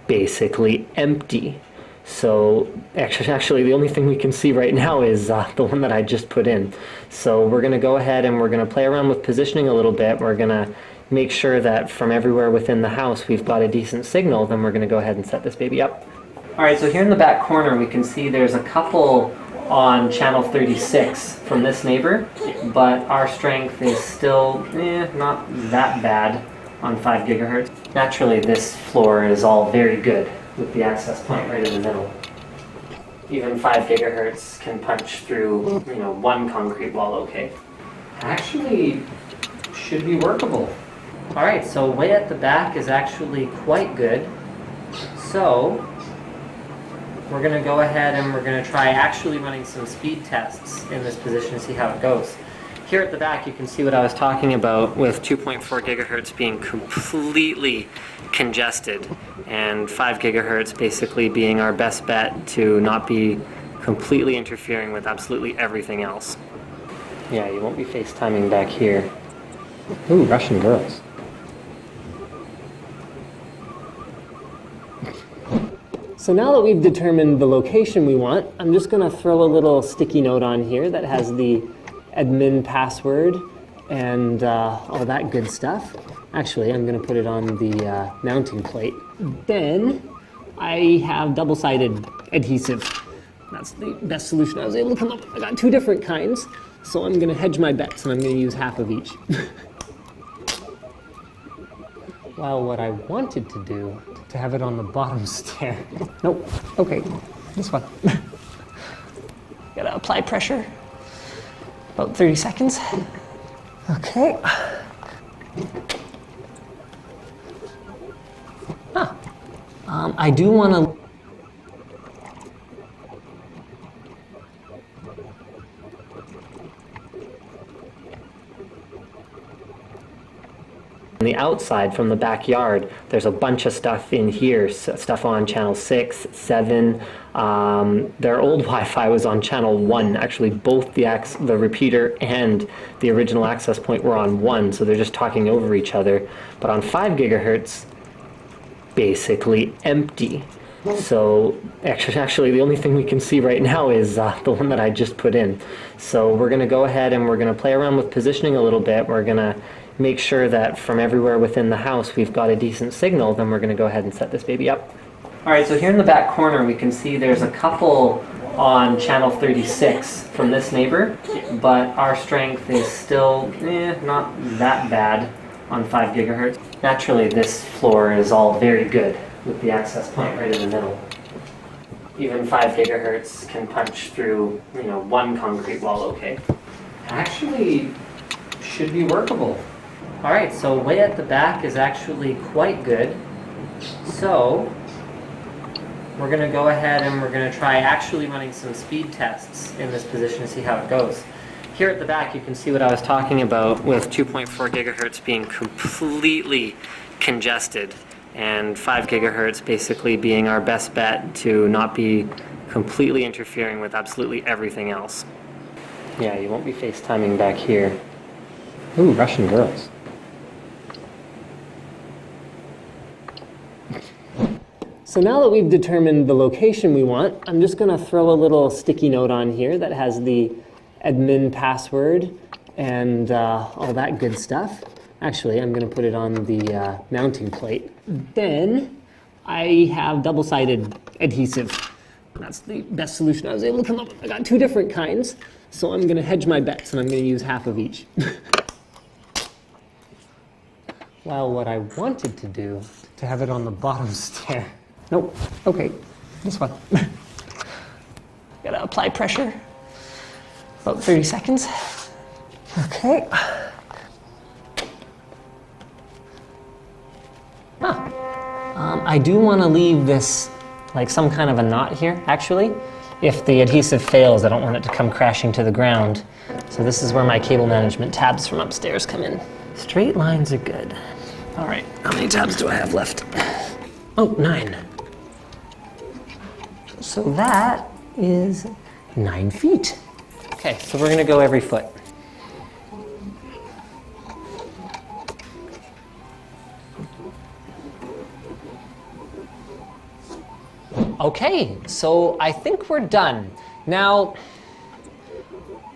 basically empty. So actually the only thing we can see right now is the one that I just put in. So we're going to go ahead and we're going to play around with positioning a little bit. We're going to make sure that from everywhere within the house we've got a decent signal. Then we're going to go ahead and set this baby up. Alright, so here in the back corner we can see there's a couple on channel 36 from this neighbor, but our strength is still not that bad on 5 gigahertz. Naturally this floor is all very good with the access point right in the middle. Even 5 gigahertz can punch through, one concrete wall okay. Actually should be workable. Alright, so way at the back is actually quite good. So we're going to go ahead and we're going to try actually running some speed tests in this position to see how it goes. Here at the back you can see what I was talking about with 2.4 gigahertz being completely congested and 5 gigahertz basically being our best bet to not be completely interfering with absolutely everything else. Yeah, you won't be FaceTiming back here. Ooh, Russian girls. So now that we've determined the location we want, I'm just going to throw a little sticky note on here that has the admin password and all that good stuff. Actually, I'm going to put it on the mounting plate. Then I have double-sided adhesive. That's the best solution I was able to come up with. I got two different kinds, so I'm gonna hedge my bets and I'm gonna use half of each. Well, what I wanted to do, to have it on the bottom stair. Nope, okay, this one. Gotta apply pressure. About 30 seconds. Okay. I do want to. On the outside from the backyard, there's a bunch of stuff in here, stuff on channel 6, 7. Their old Wi-Fi was on channel 1. Actually, both the repeater and the original access point were on 1, so they're just talking over each other. But on 5 gigahertz, basically empty. So actually the only thing we can see right now is the one that I just put in. So we're going to go ahead and we're going to play around with positioning a little bit. We're going to make sure that from everywhere within the house we've got a decent signal. Then we're going to go ahead and set this baby up. All right, so here in the back corner we can see there's a couple on channel 36 from this neighbor, but our strength is still not that bad on 5 gigahertz. Naturally, this floor is all very good with the access point right in the middle. Even 5 gigahertz can punch through, one concrete wall okay. Actually, should be workable. All right, so way at the back is actually quite good. So we're gonna go ahead and we're gonna try actually running some speed tests in this position to see how it goes. Here at the back, you can see what I was talking about with 2.4 gigahertz being completely congested and 5 gigahertz basically being our best bet to not be completely interfering with absolutely everything else. Yeah, you won't be FaceTiming back here. Ooh, Russian girls. So now that we've determined the location we want, I'm just gonna throw a little sticky note on here that has the admin password and all that good stuff. Actually, I'm going to put it on the mounting plate. Then I have double-sided adhesive. That's the best solution I was able to come up with. I got two different kinds, so I'm going to hedge my bets and I'm going to use half of each. Well, what I wanted to do, to have it on the bottom stair. Nope, okay, this one. Gotta apply pressure. About 30 seconds. Okay. I do want to leave this like some kind of a knot here, actually. If the adhesive fails, I don't want it to come crashing to the ground. So this is where my cable management tabs from upstairs come in. Straight lines are good. All right, how many tabs do I have left? Oh, 9. So that is 9 feet. Okay, so we're gonna go every foot. Okay, so I think we're done. Now,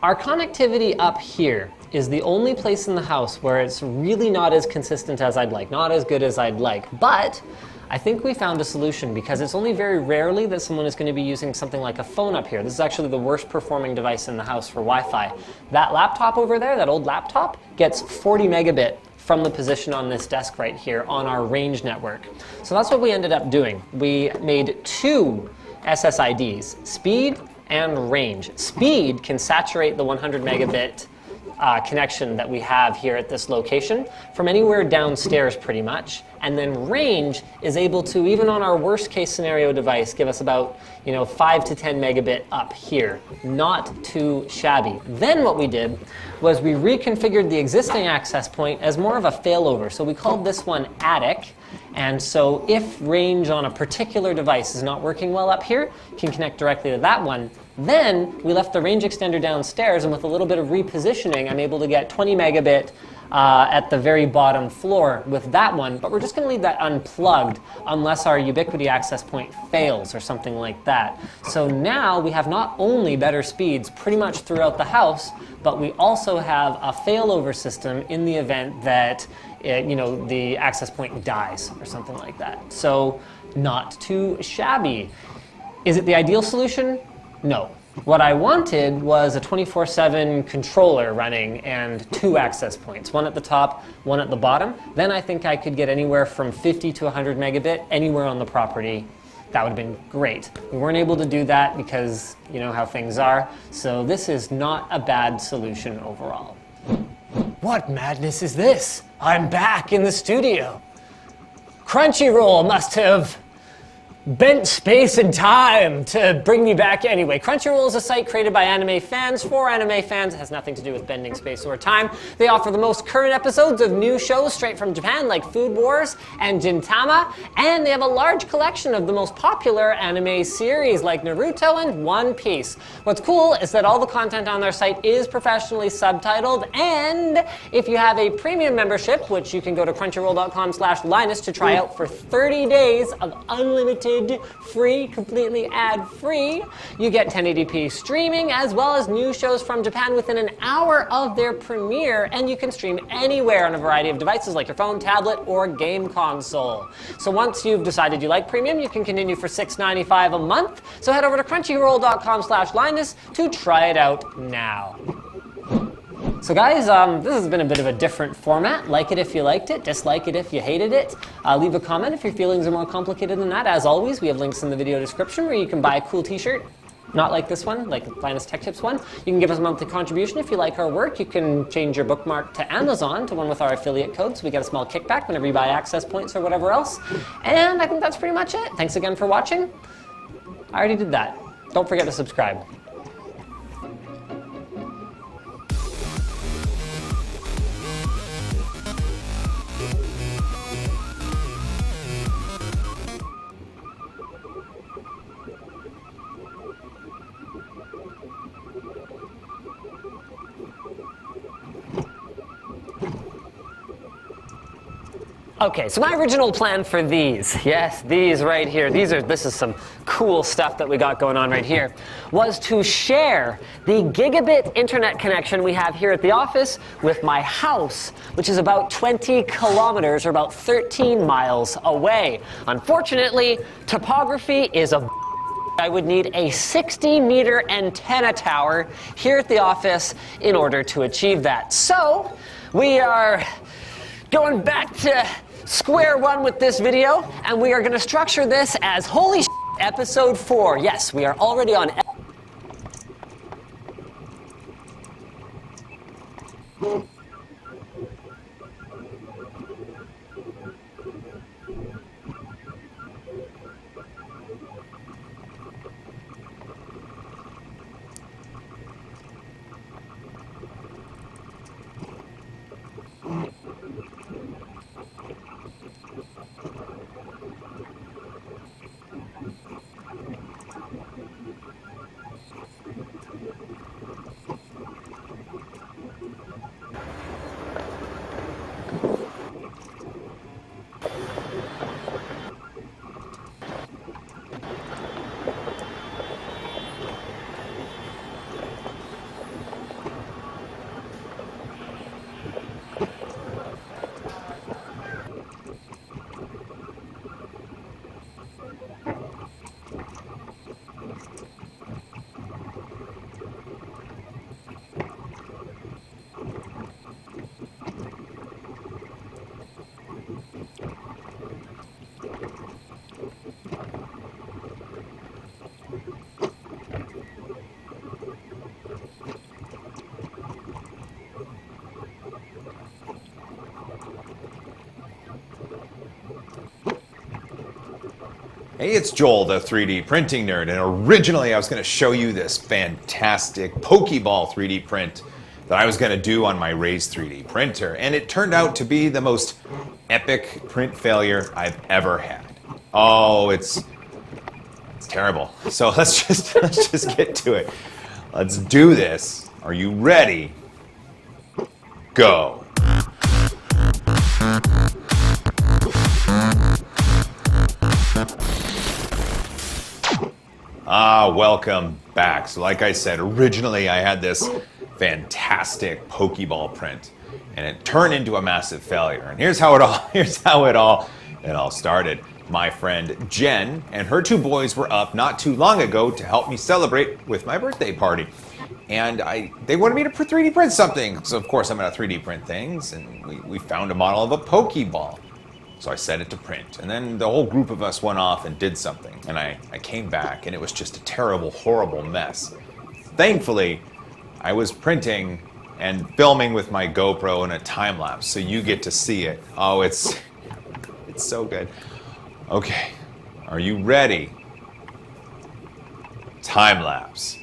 our connectivity up here is the only place in the house where it's really not as consistent as I'd like, not as good as I'd like, but I think we found a solution because it's only very rarely that someone is going to be using something like a phone up here. This is actually the worst performing device in the house for Wi-Fi. That laptop over there, that old laptop, gets 40 megabit from the position on this desk right here on our range network. So that's what we ended up doing. We made 2 SSIDs, speed and range. Speed can saturate the 100 megabit connection that we have here at this location from anywhere downstairs pretty much, and then range is able to, even on our worst case scenario device, give us about 5 to 10 megabit up here. Not too shabby. Then what we did was we reconfigured the existing access point as more of a failover. So we called this one attic, and so if range on a particular device is not working well up here, you can connect directly to that one. Then we left the range extender downstairs, and with a little bit of repositioning, I'm able to get 20 megabit at the very bottom floor with that one, but we're just going to leave that unplugged unless our Ubiquiti access point fails or something like that. So now we have not only better speeds pretty much throughout the house, but we also have a failover system in the event that the access point dies or something like that. So not too shabby. Is it the ideal solution? No. What I wanted was a 24/7 controller running and 2 access points, one at the top, one at the bottom. Then I think I could get anywhere from 50 to 100 megabit anywhere on the property. That would have been great. We weren't able to do that because you know how things are. So this is not a bad solution overall. What madness is this? I'm back in the studio. Crunchyroll must have bent space and time to bring me back anyway. Crunchyroll is a site created by anime fans for anime fans. It has nothing to do with bending space or time. They offer the most current episodes of new shows straight from Japan, like Food Wars and Gintama, and they have a large collection of the most popular anime series like Naruto and One Piece. What's cool is that all the content on their site is professionally subtitled, and if you have a premium membership, which you can go to crunchyroll.com/Linus to try out for 30 days of unlimited free, completely ad-free. You get 1080p streaming as well as new shows from Japan within an hour of their premiere, and you can stream anywhere on a variety of devices like your phone, tablet, or game console. So once you've decided you like premium, you can continue for $6.95 a month. So head over to crunchyroll.com/Linus to try it out now. So guys, this has been a bit of a different format. Like it if you liked it, dislike it if you hated it. Leave a comment if your feelings are more complicated than that. As always, we have links in the video description where you can buy a cool t-shirt. Not like this one, like Linus Tech Tips one. You can give us a monthly contribution if you like our work. You can change your bookmark to Amazon to one with our affiliate code, so we get a small kickback whenever you buy access points or whatever else. And I think that's pretty much it. Thanks again for watching. I already did that. Don't forget to subscribe. Okay, so my original plan for these, yes, these right here, this is some cool stuff that we got going on right here, was to share the gigabit internet connection we have here at the office with my house, which is about 20 kilometers or about 13 miles away. Unfortunately, topography is a I would need a 60-meter antenna tower here at the office in order to achieve that. So, we are going back to square one with this video, and we are going to structure this as holy shit, episode 4. Yes, we are already on Hey, it's Joel, the 3D printing nerd, and originally I was going to show you this fantastic Pokeball 3D print that I was going to do on my Raise 3D printer, and it turned out to be the most epic print failure I've ever had. Oh, it's terrible. So let's just get to it. Let's do this. Are you ready? Go. Welcome back. So like I said, originally I had this fantastic Pokeball print. and it turned into a massive failure. And here's how it all started. My friend Jen and her two boys were up not too long ago to help me celebrate with my birthday party. And they wanted me to 3D print something. So of course I'm gonna 3D print things, and we found a model of a Pokeball. So I set it to print, and then the whole group of us went off and did something. And I came back, and it was just a terrible, horrible mess. Thankfully, I was printing and filming with my GoPro in a time lapse, so you get to see it. Oh, it's so good. Okay, are you ready? Time lapse.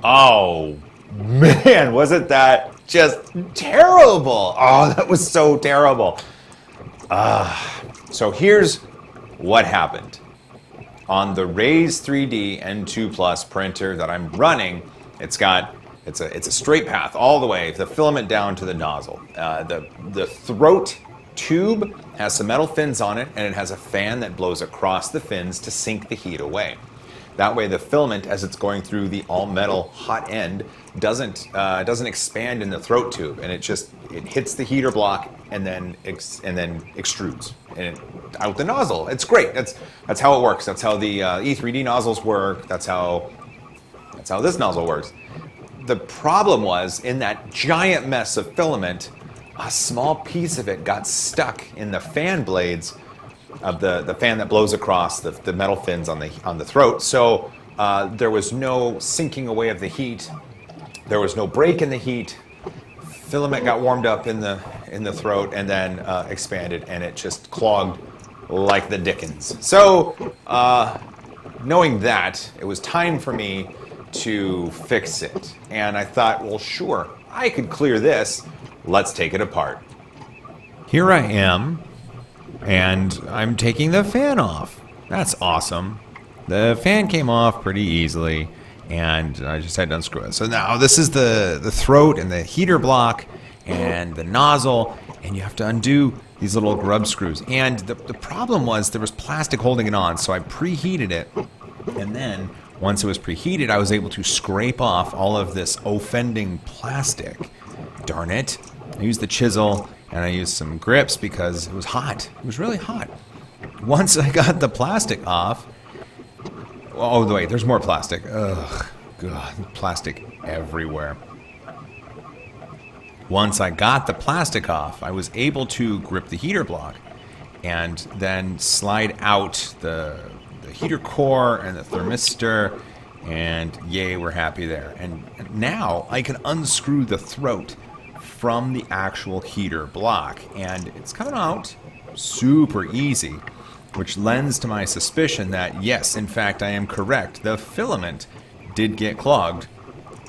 Oh, man, wasn't that just terrible? Oh, that was so terrible. So here's what happened. On the Raise 3D N2 Plus printer that I'm running, it's a straight path all the way, the filament down to the nozzle. The throat tube has some metal fins on it, and it has a fan that blows across the fins to sink the heat away. That way the filament, as it's going through the all-metal hot end, doesn't expand in the throat tube, and it hits the heater block and then extrudes out the nozzle. It's great. That's how it works. That's how the E3D nozzles work. That's how this nozzle works. The problem was, in that giant mess of filament, a small piece of it got stuck in the fan blades of the fan that blows across the metal fins on the throat. So there was no sinking away of the heat. There was no break in the heat. Filament got warmed up in the throat and then expanded, and it just clogged like the dickens. So knowing that, it was time for me to fix it. And I thought, well, sure, I could clear this. Let's take it apart. Here I am, and I'm taking the fan off. That's awesome. The fan came off pretty easily, and I just had to unscrew it. So now this is the throat and the heater block and the nozzle, and you have to undo these little grub screws. And the problem was there was plastic holding it on, so I preheated it, and then once it was preheated, I was able to scrape off all of this offending plastic. Darn it. I used the chisel, and I used some grips because it was hot. It was really hot. Once I got the plastic off, oh wait, there's more plastic. Ugh, God, plastic everywhere. Once I got the plastic off, I was able to grip the heater block and then slide out the heater core and the thermistor, and yay, we're happy there. And now I can unscrew the throat from the actual heater block, and it's coming out super easy, which lends to my suspicion that yes, in fact, I am correct. The filament did get clogged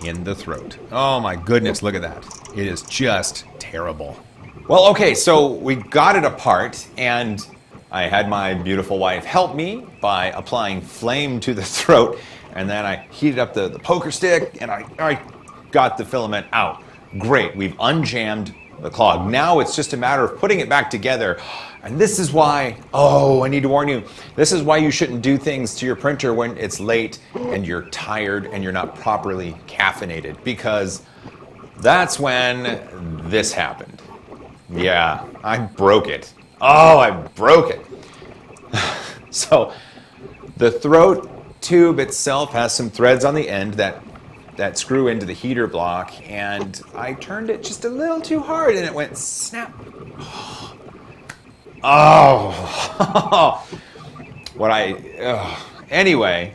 in the throat. Oh my goodness, look at that. It is just terrible. Well, okay, so we got it apart, and I had my beautiful wife help me by applying flame to the throat, and then I heated up the poker stick, and I got the filament out. Great, we've unjammed the clog. Now it's just a matter of putting it back together. And this is why, I need to warn you, this is why you shouldn't do things to your printer when it's late and you're tired and you're not properly caffeinated, because that's when this happened. Yeah, I broke it. Oh, I broke it. So the throat tube itself has some threads on the end that screw into the heater block, and I turned it just a little too hard and it went snap. Oh, anyway,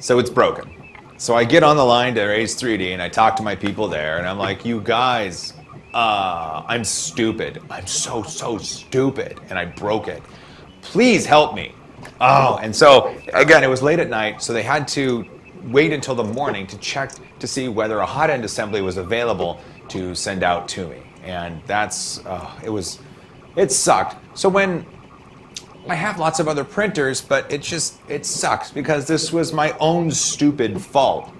so it's broken. So I get on the line to Raise 3D and I talk to my people there, and I'm like, you guys, I'm stupid. I'm so stupid, and I broke it. Please help me. Oh, and so again, it was late at night, so they had to wait until the morning to check to see whether a hot end assembly was available to send out to me. And it sucked. So when I have lots of other printers, but it sucks because this was my own stupid fault.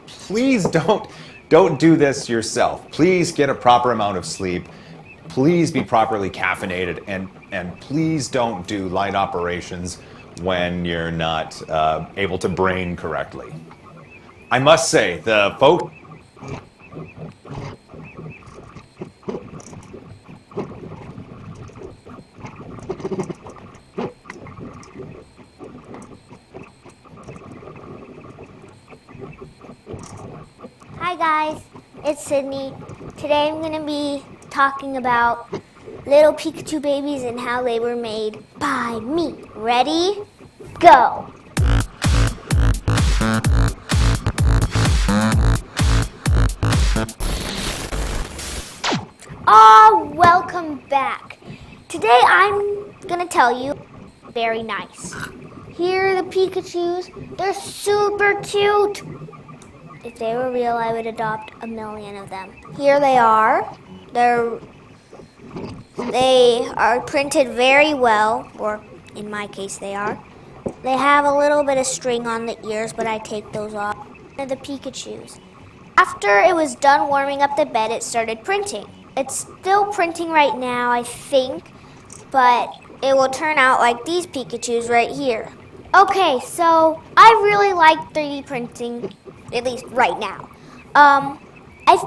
Please don't do this yourself. Please get a proper amount of sleep. Please be properly caffeinated, and please don't do light operations when you're not able to brain correctly. I must say, the folks. Hi guys, it's Sydney. Today I'm going to be talking about little Pikachu babies and how they were made by me. Ready? Go! Welcome back. Today I'm going to tell you very nice. Here are the Pikachus. They're super cute. If they were real, I would adopt 1 million of them. Here they are. They are printed very well, or in my case they are. They have a little bit of string on the ears, but I take those off. They're the Pikachus. After it was done warming up the bed, it started printing. It's still printing right now, I think, but it will turn out like these Pikachus right here. Okay, so I really like 3D printing, at least right now. I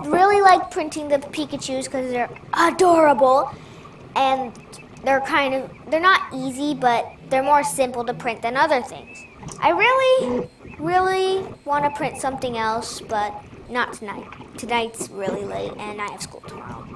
really like printing the Pikachus because they're adorable, and they're not easy, but they're more simple to print than other things. I really want to print something else, but not tonight. Tonight's really late, and I have school tomorrow.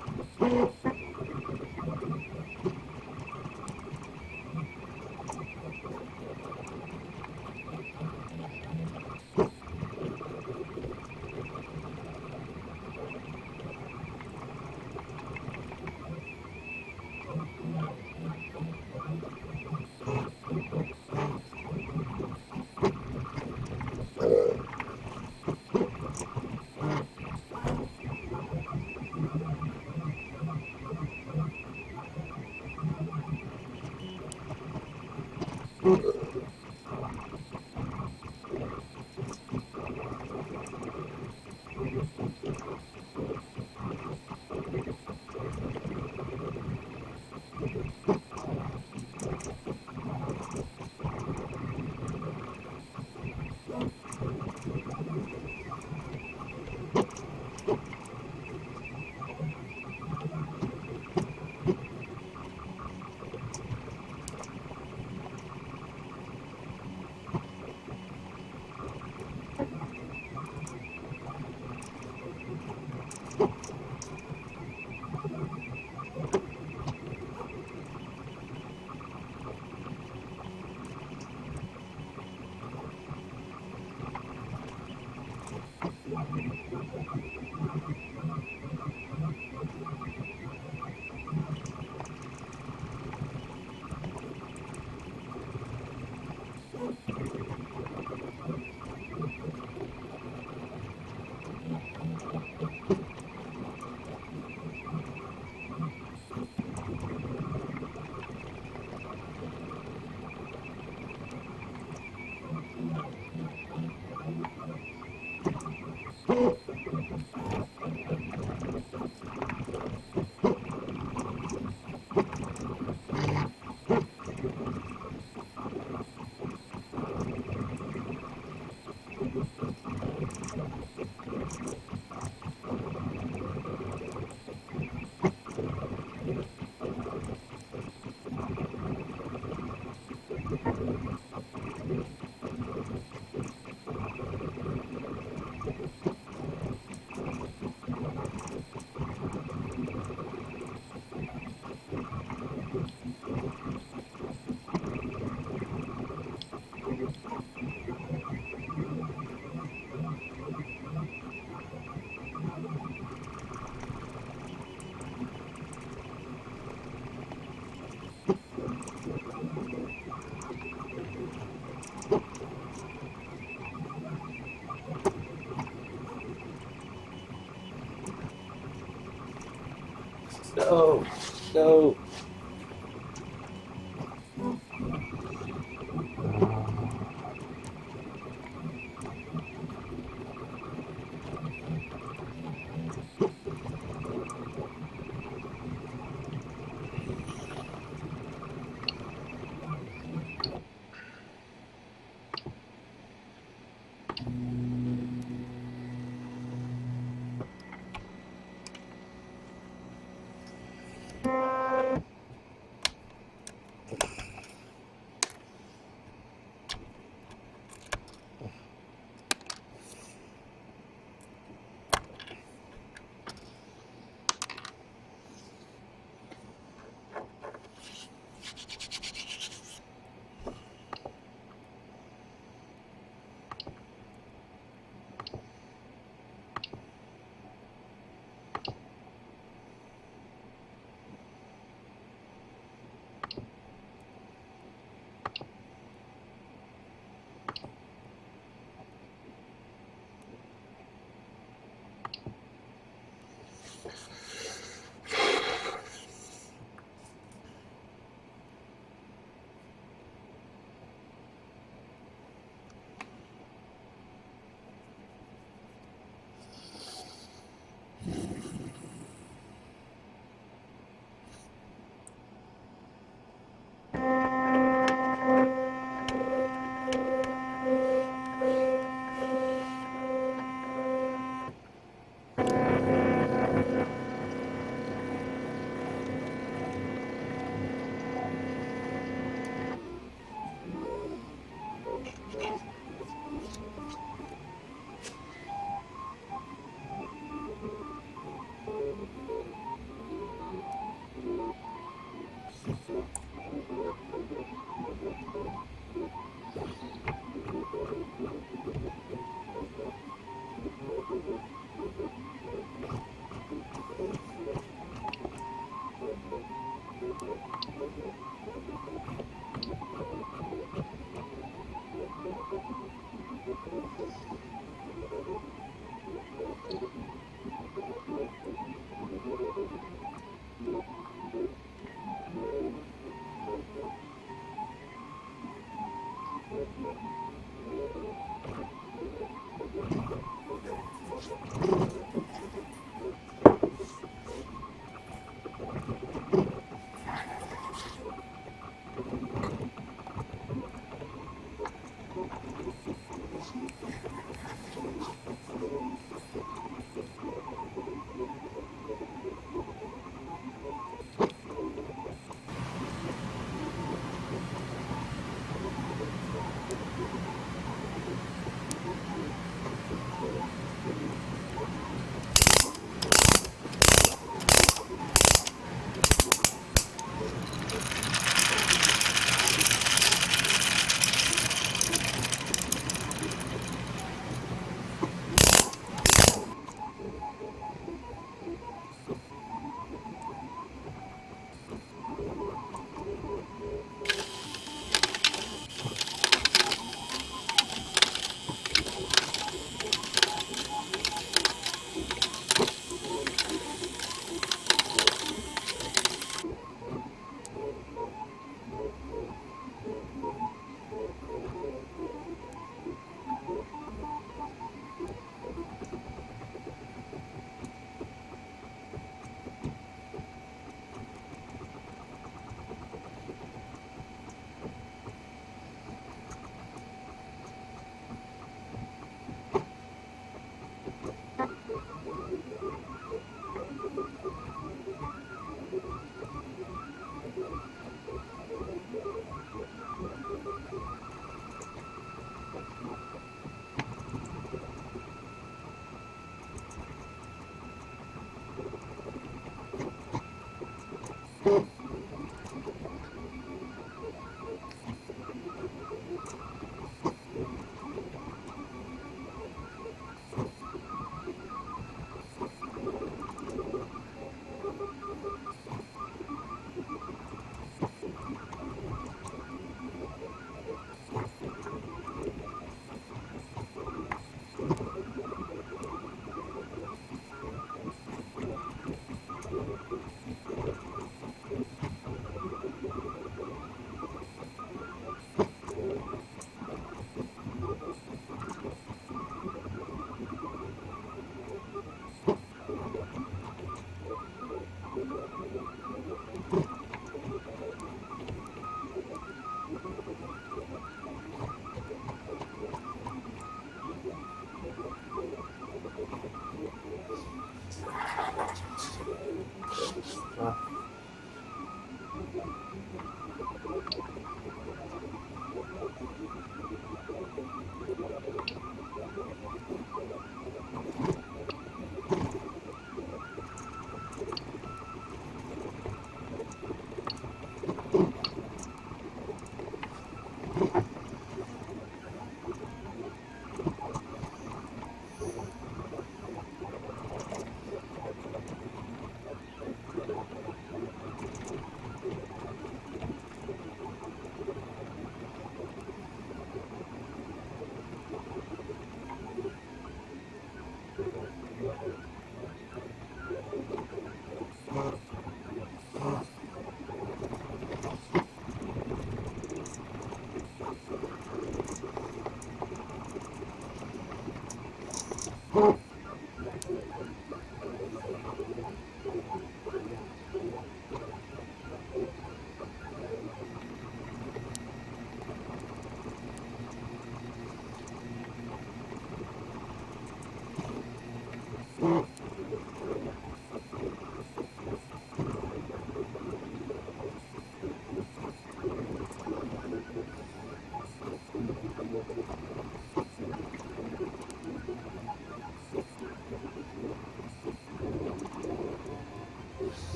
No, no.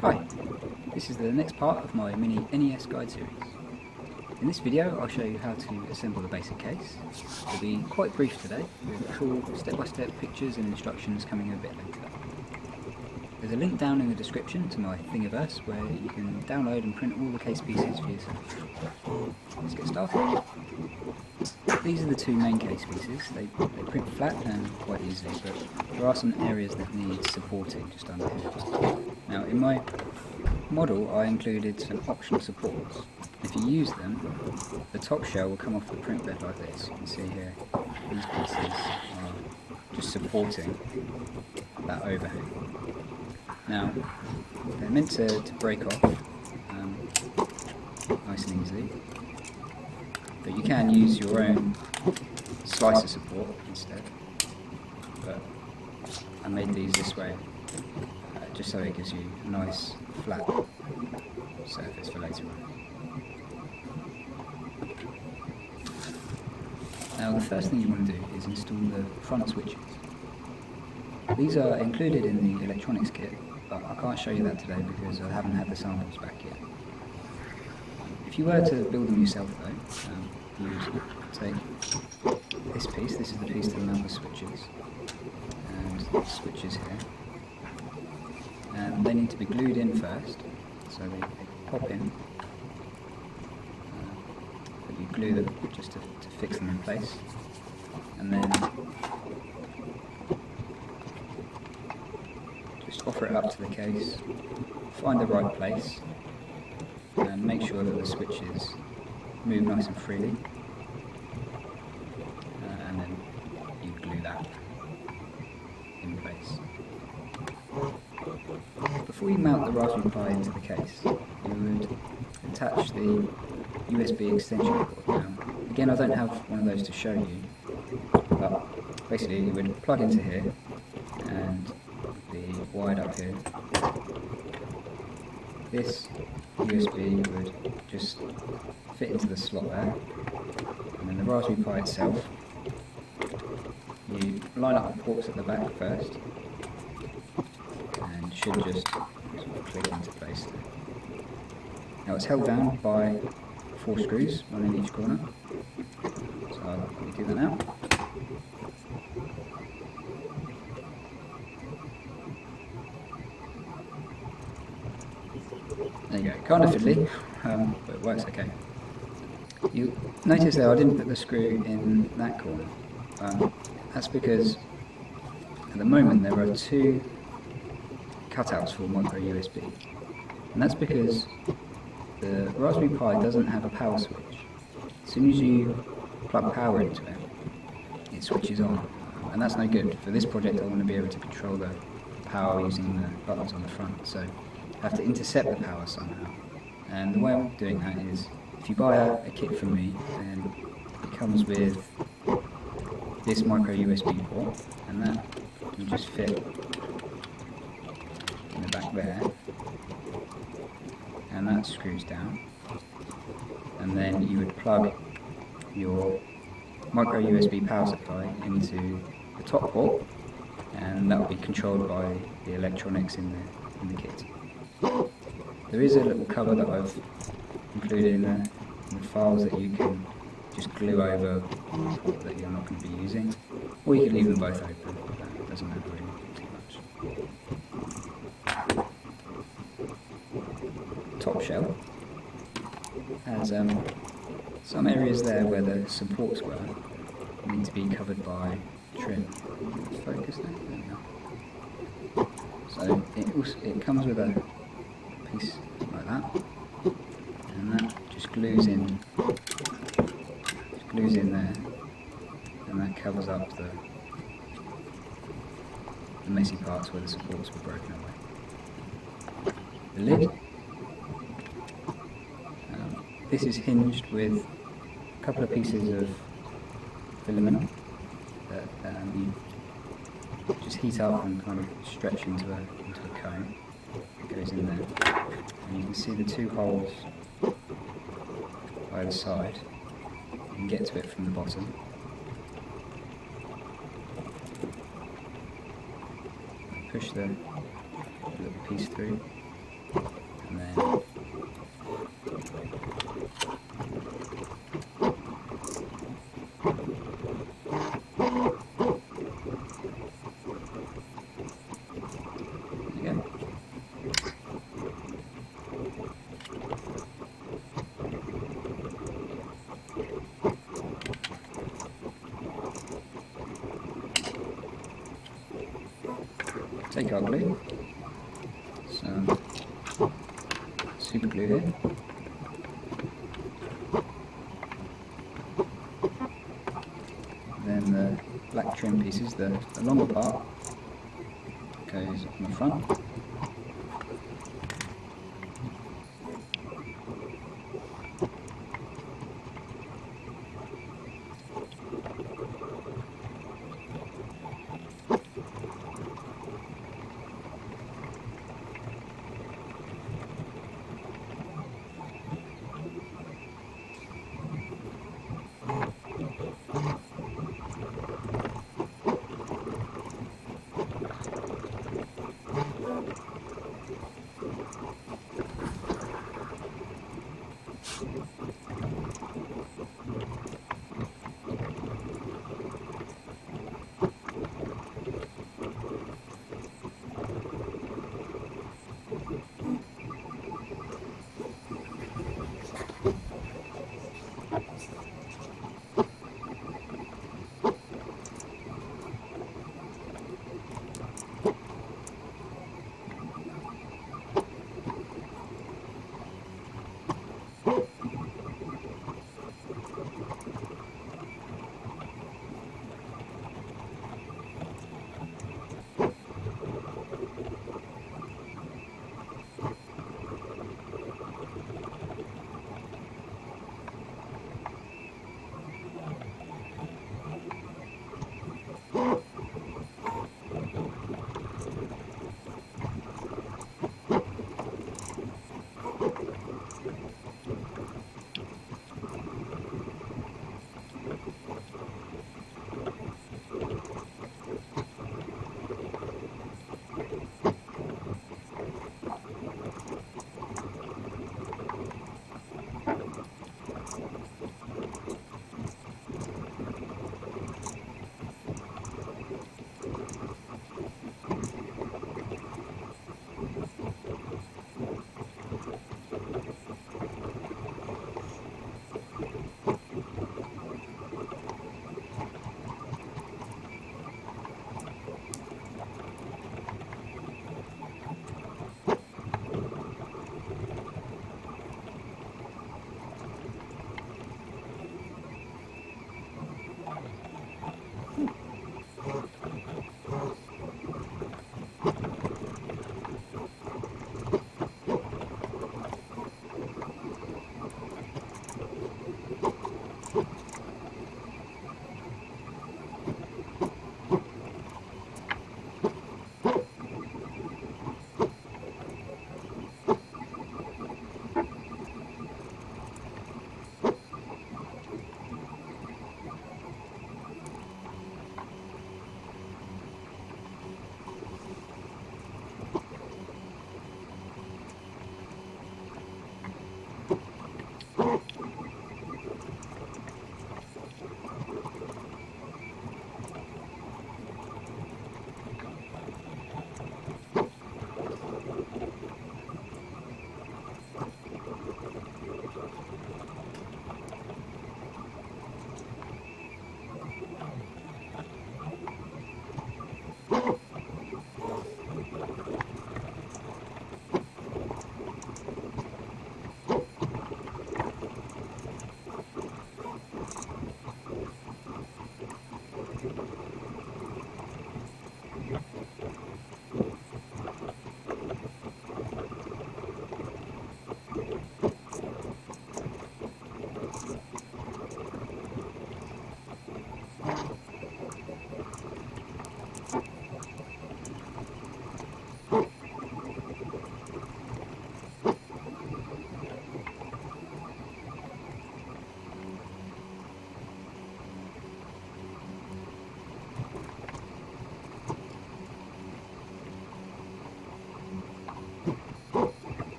Hi, this is the next part of my mini NES guide series. In this video I'll show you how to assemble the basic case. It'll be quite brief today, with full step-by-step pictures and instructions coming a bit later. There's a link down in the description to my Thingiverse where you can download and print all the case pieces for yourself. Let's get started. These are the two main case pieces. They print flat and quite easily, but there are some areas that need supporting just under here. Now in my model I included some optional supports. If you use them, the top shell will come off the print bed like this. You can see here, these pieces are just supporting that overhang. Now, they're meant to break off nice and easily, but you can use your own slicer support instead. But I made these this way, just so it gives you a nice flat surface for later on. Now the first thing you want to do is install the front switches. These are included in the electronics kit, but I can't show you that today because I haven't had the samples back yet. If you were to build them yourself though, you take this piece, this is the piece to mount the switches, and the switches here. And they need to be glued in first, so they pop in. But you glue them just to fix them in place, and then just offer it up to the case, find the right place, and make sure that the switches move nice and freely, and then you glue that in place. Before you mount the Raspberry Pi into the case, you would attach the USB extension cord. Now, again, I don't have one of those to show you, but basically you would plug into here and be wired up here. This USB would just fit into the slot there, and then the Raspberry Pi itself, you line up the ports at the back first, and should just sort of click into place there. Now it's held down by 4 screws, one in each corner, so I'll do that now. There you go, kind of fiddly, but it works okay. You notice there I didn't put the screw in that corner. That's because at the moment there are 2 cutouts for micro USB, and that's because the Raspberry Pi doesn't have a power switch. As soon as you plug power into it, it switches on, and that's no good. For this project I want to be able to control the power using the buttons on the front, so I have to intercept the power somehow. And the way I'm doing that is, if you buy a kit from me, then it comes with this micro USB port, and that will just fit in the back there, and that screws down, and then you would plug your micro USB power supply into the top port, and that will be controlled by the electronics in the kit. There is a little cover that I've included in the files that you can just glue over the port that you're not going to be using, or you can leave them both open. That doesn't matter really too much. Top shell has some areas there where the supports were need to be covered by trim. Focus there. There we go. So it comes with a piece like that, and that just glues in there, and that covers up the messy parts where the supports were broken away. The lid, this is hinged with a couple of pieces of filament that you just heat up and kind of stretch into a cone. It goes in there, and you can see the 2 holes by the side. You can get to it from the bottom. Push the little piece through, and then there you go. Take our glue, some super glue here, then the black trim pieces, the longer part goes on the front,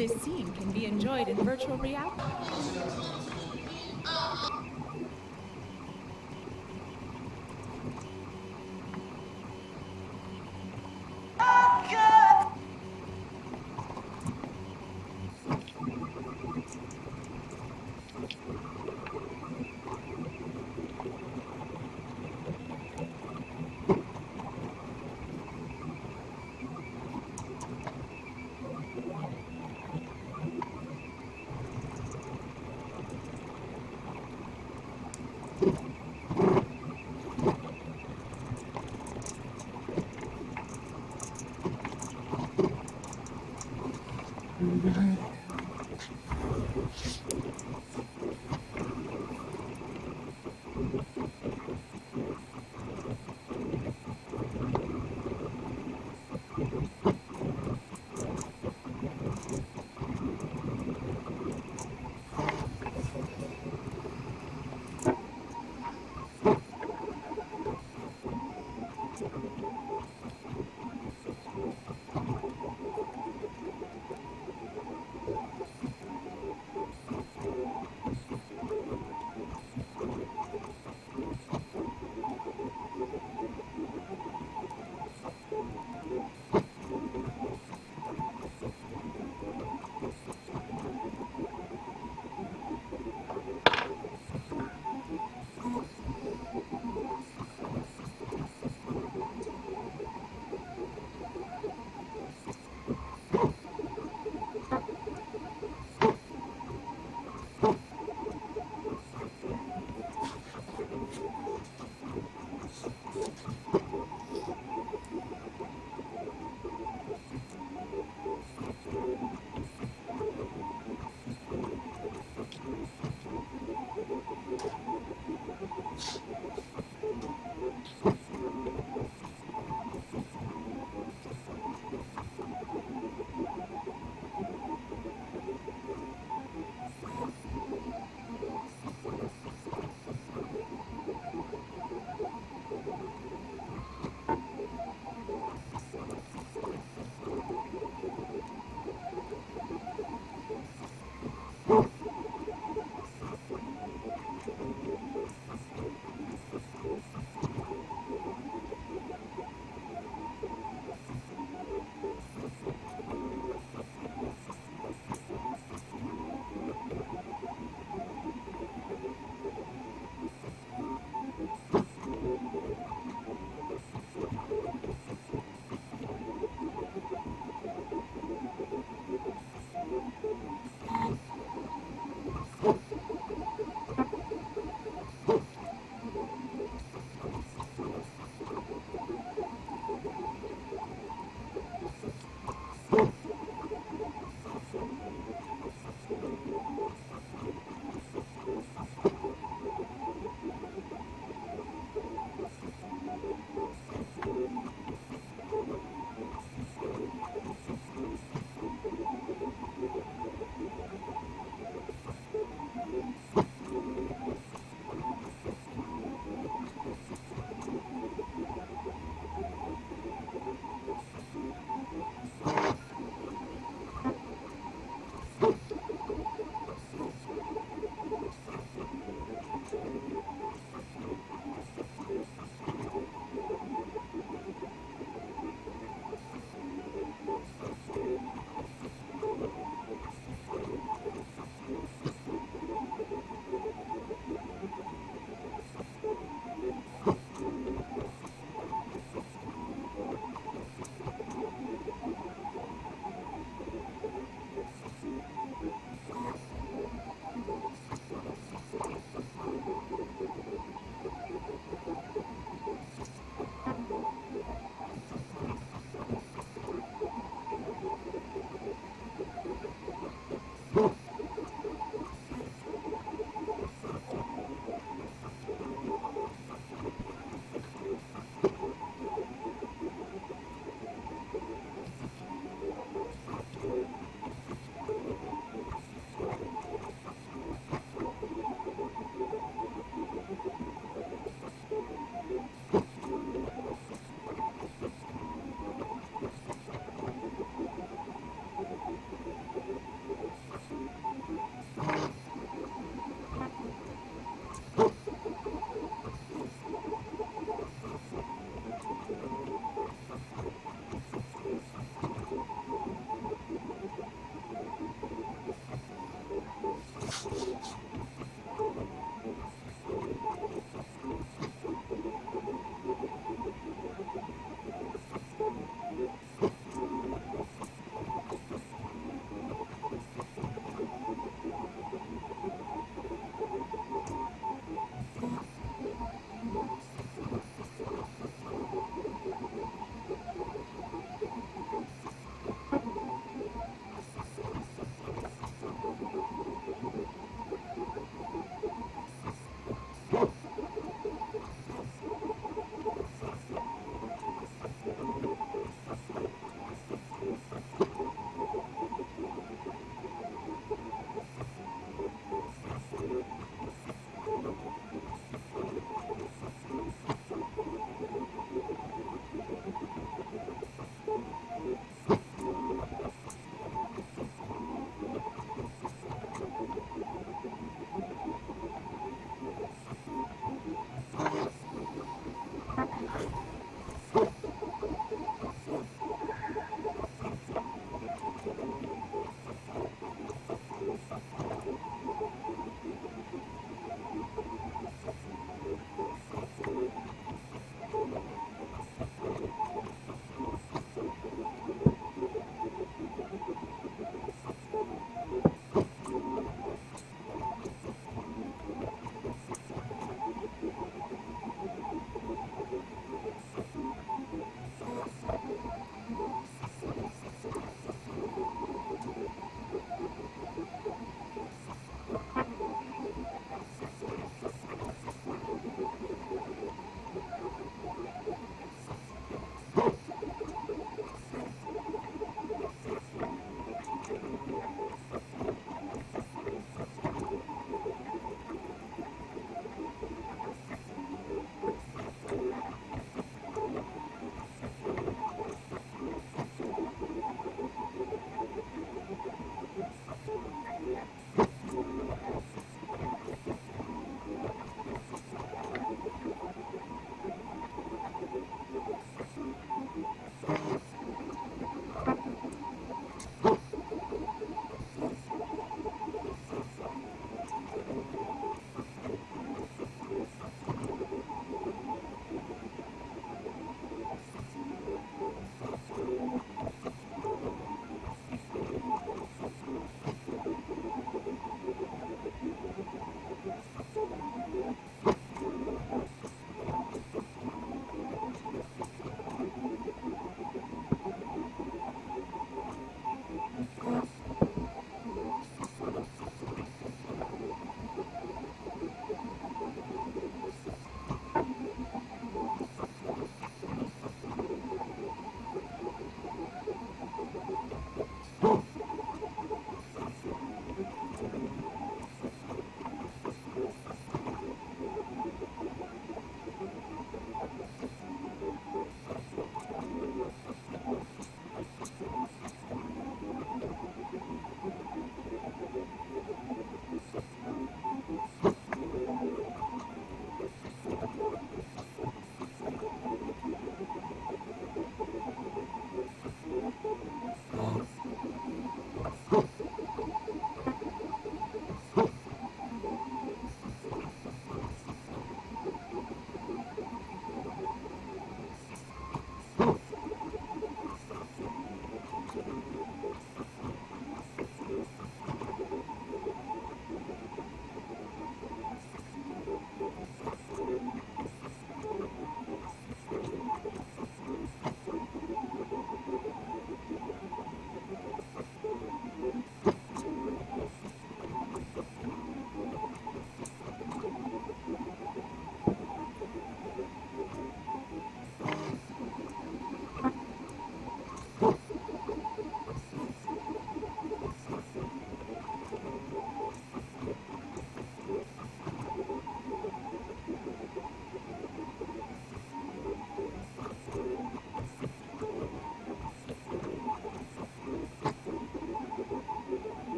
This scene can be enjoyed in virtual reality.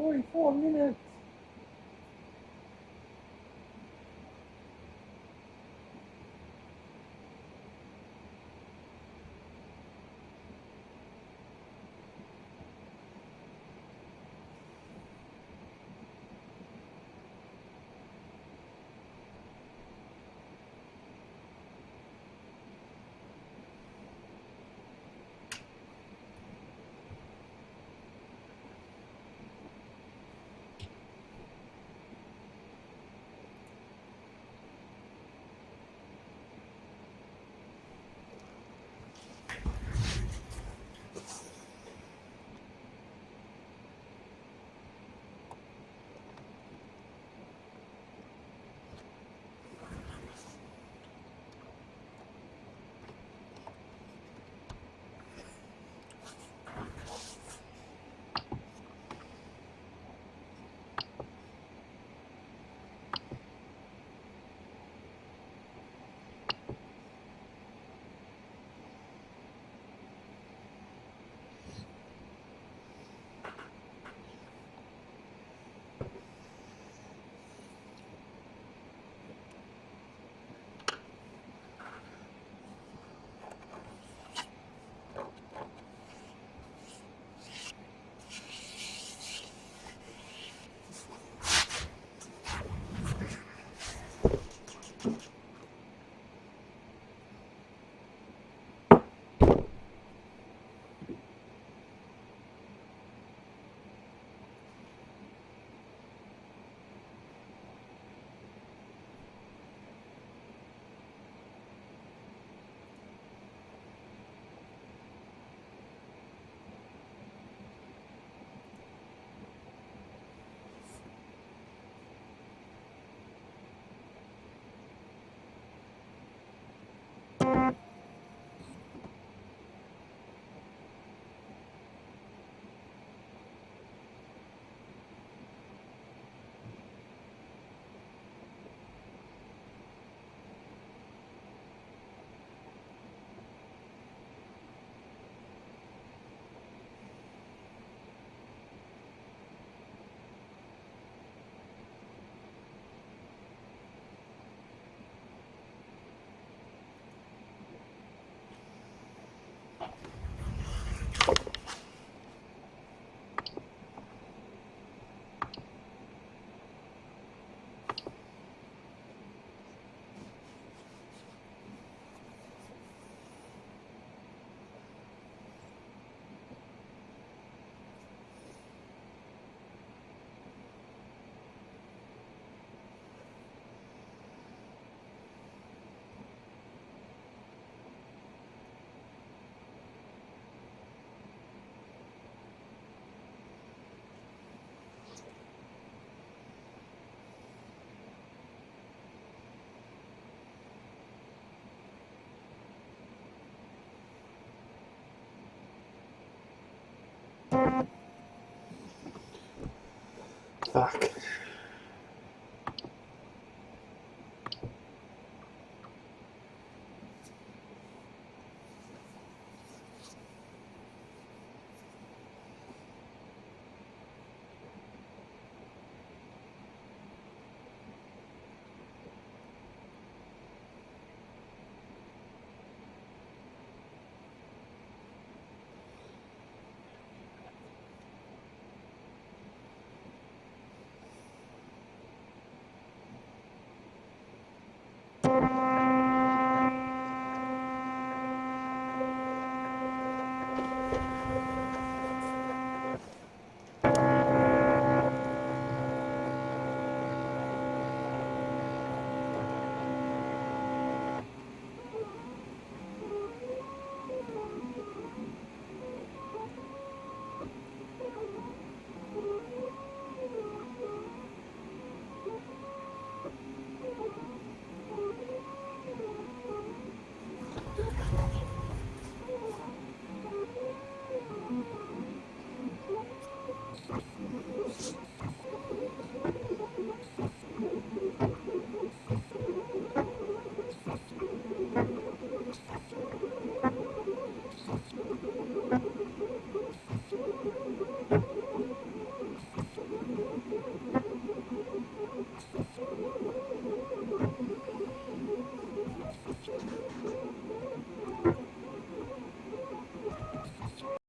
44 minutes. Fuck.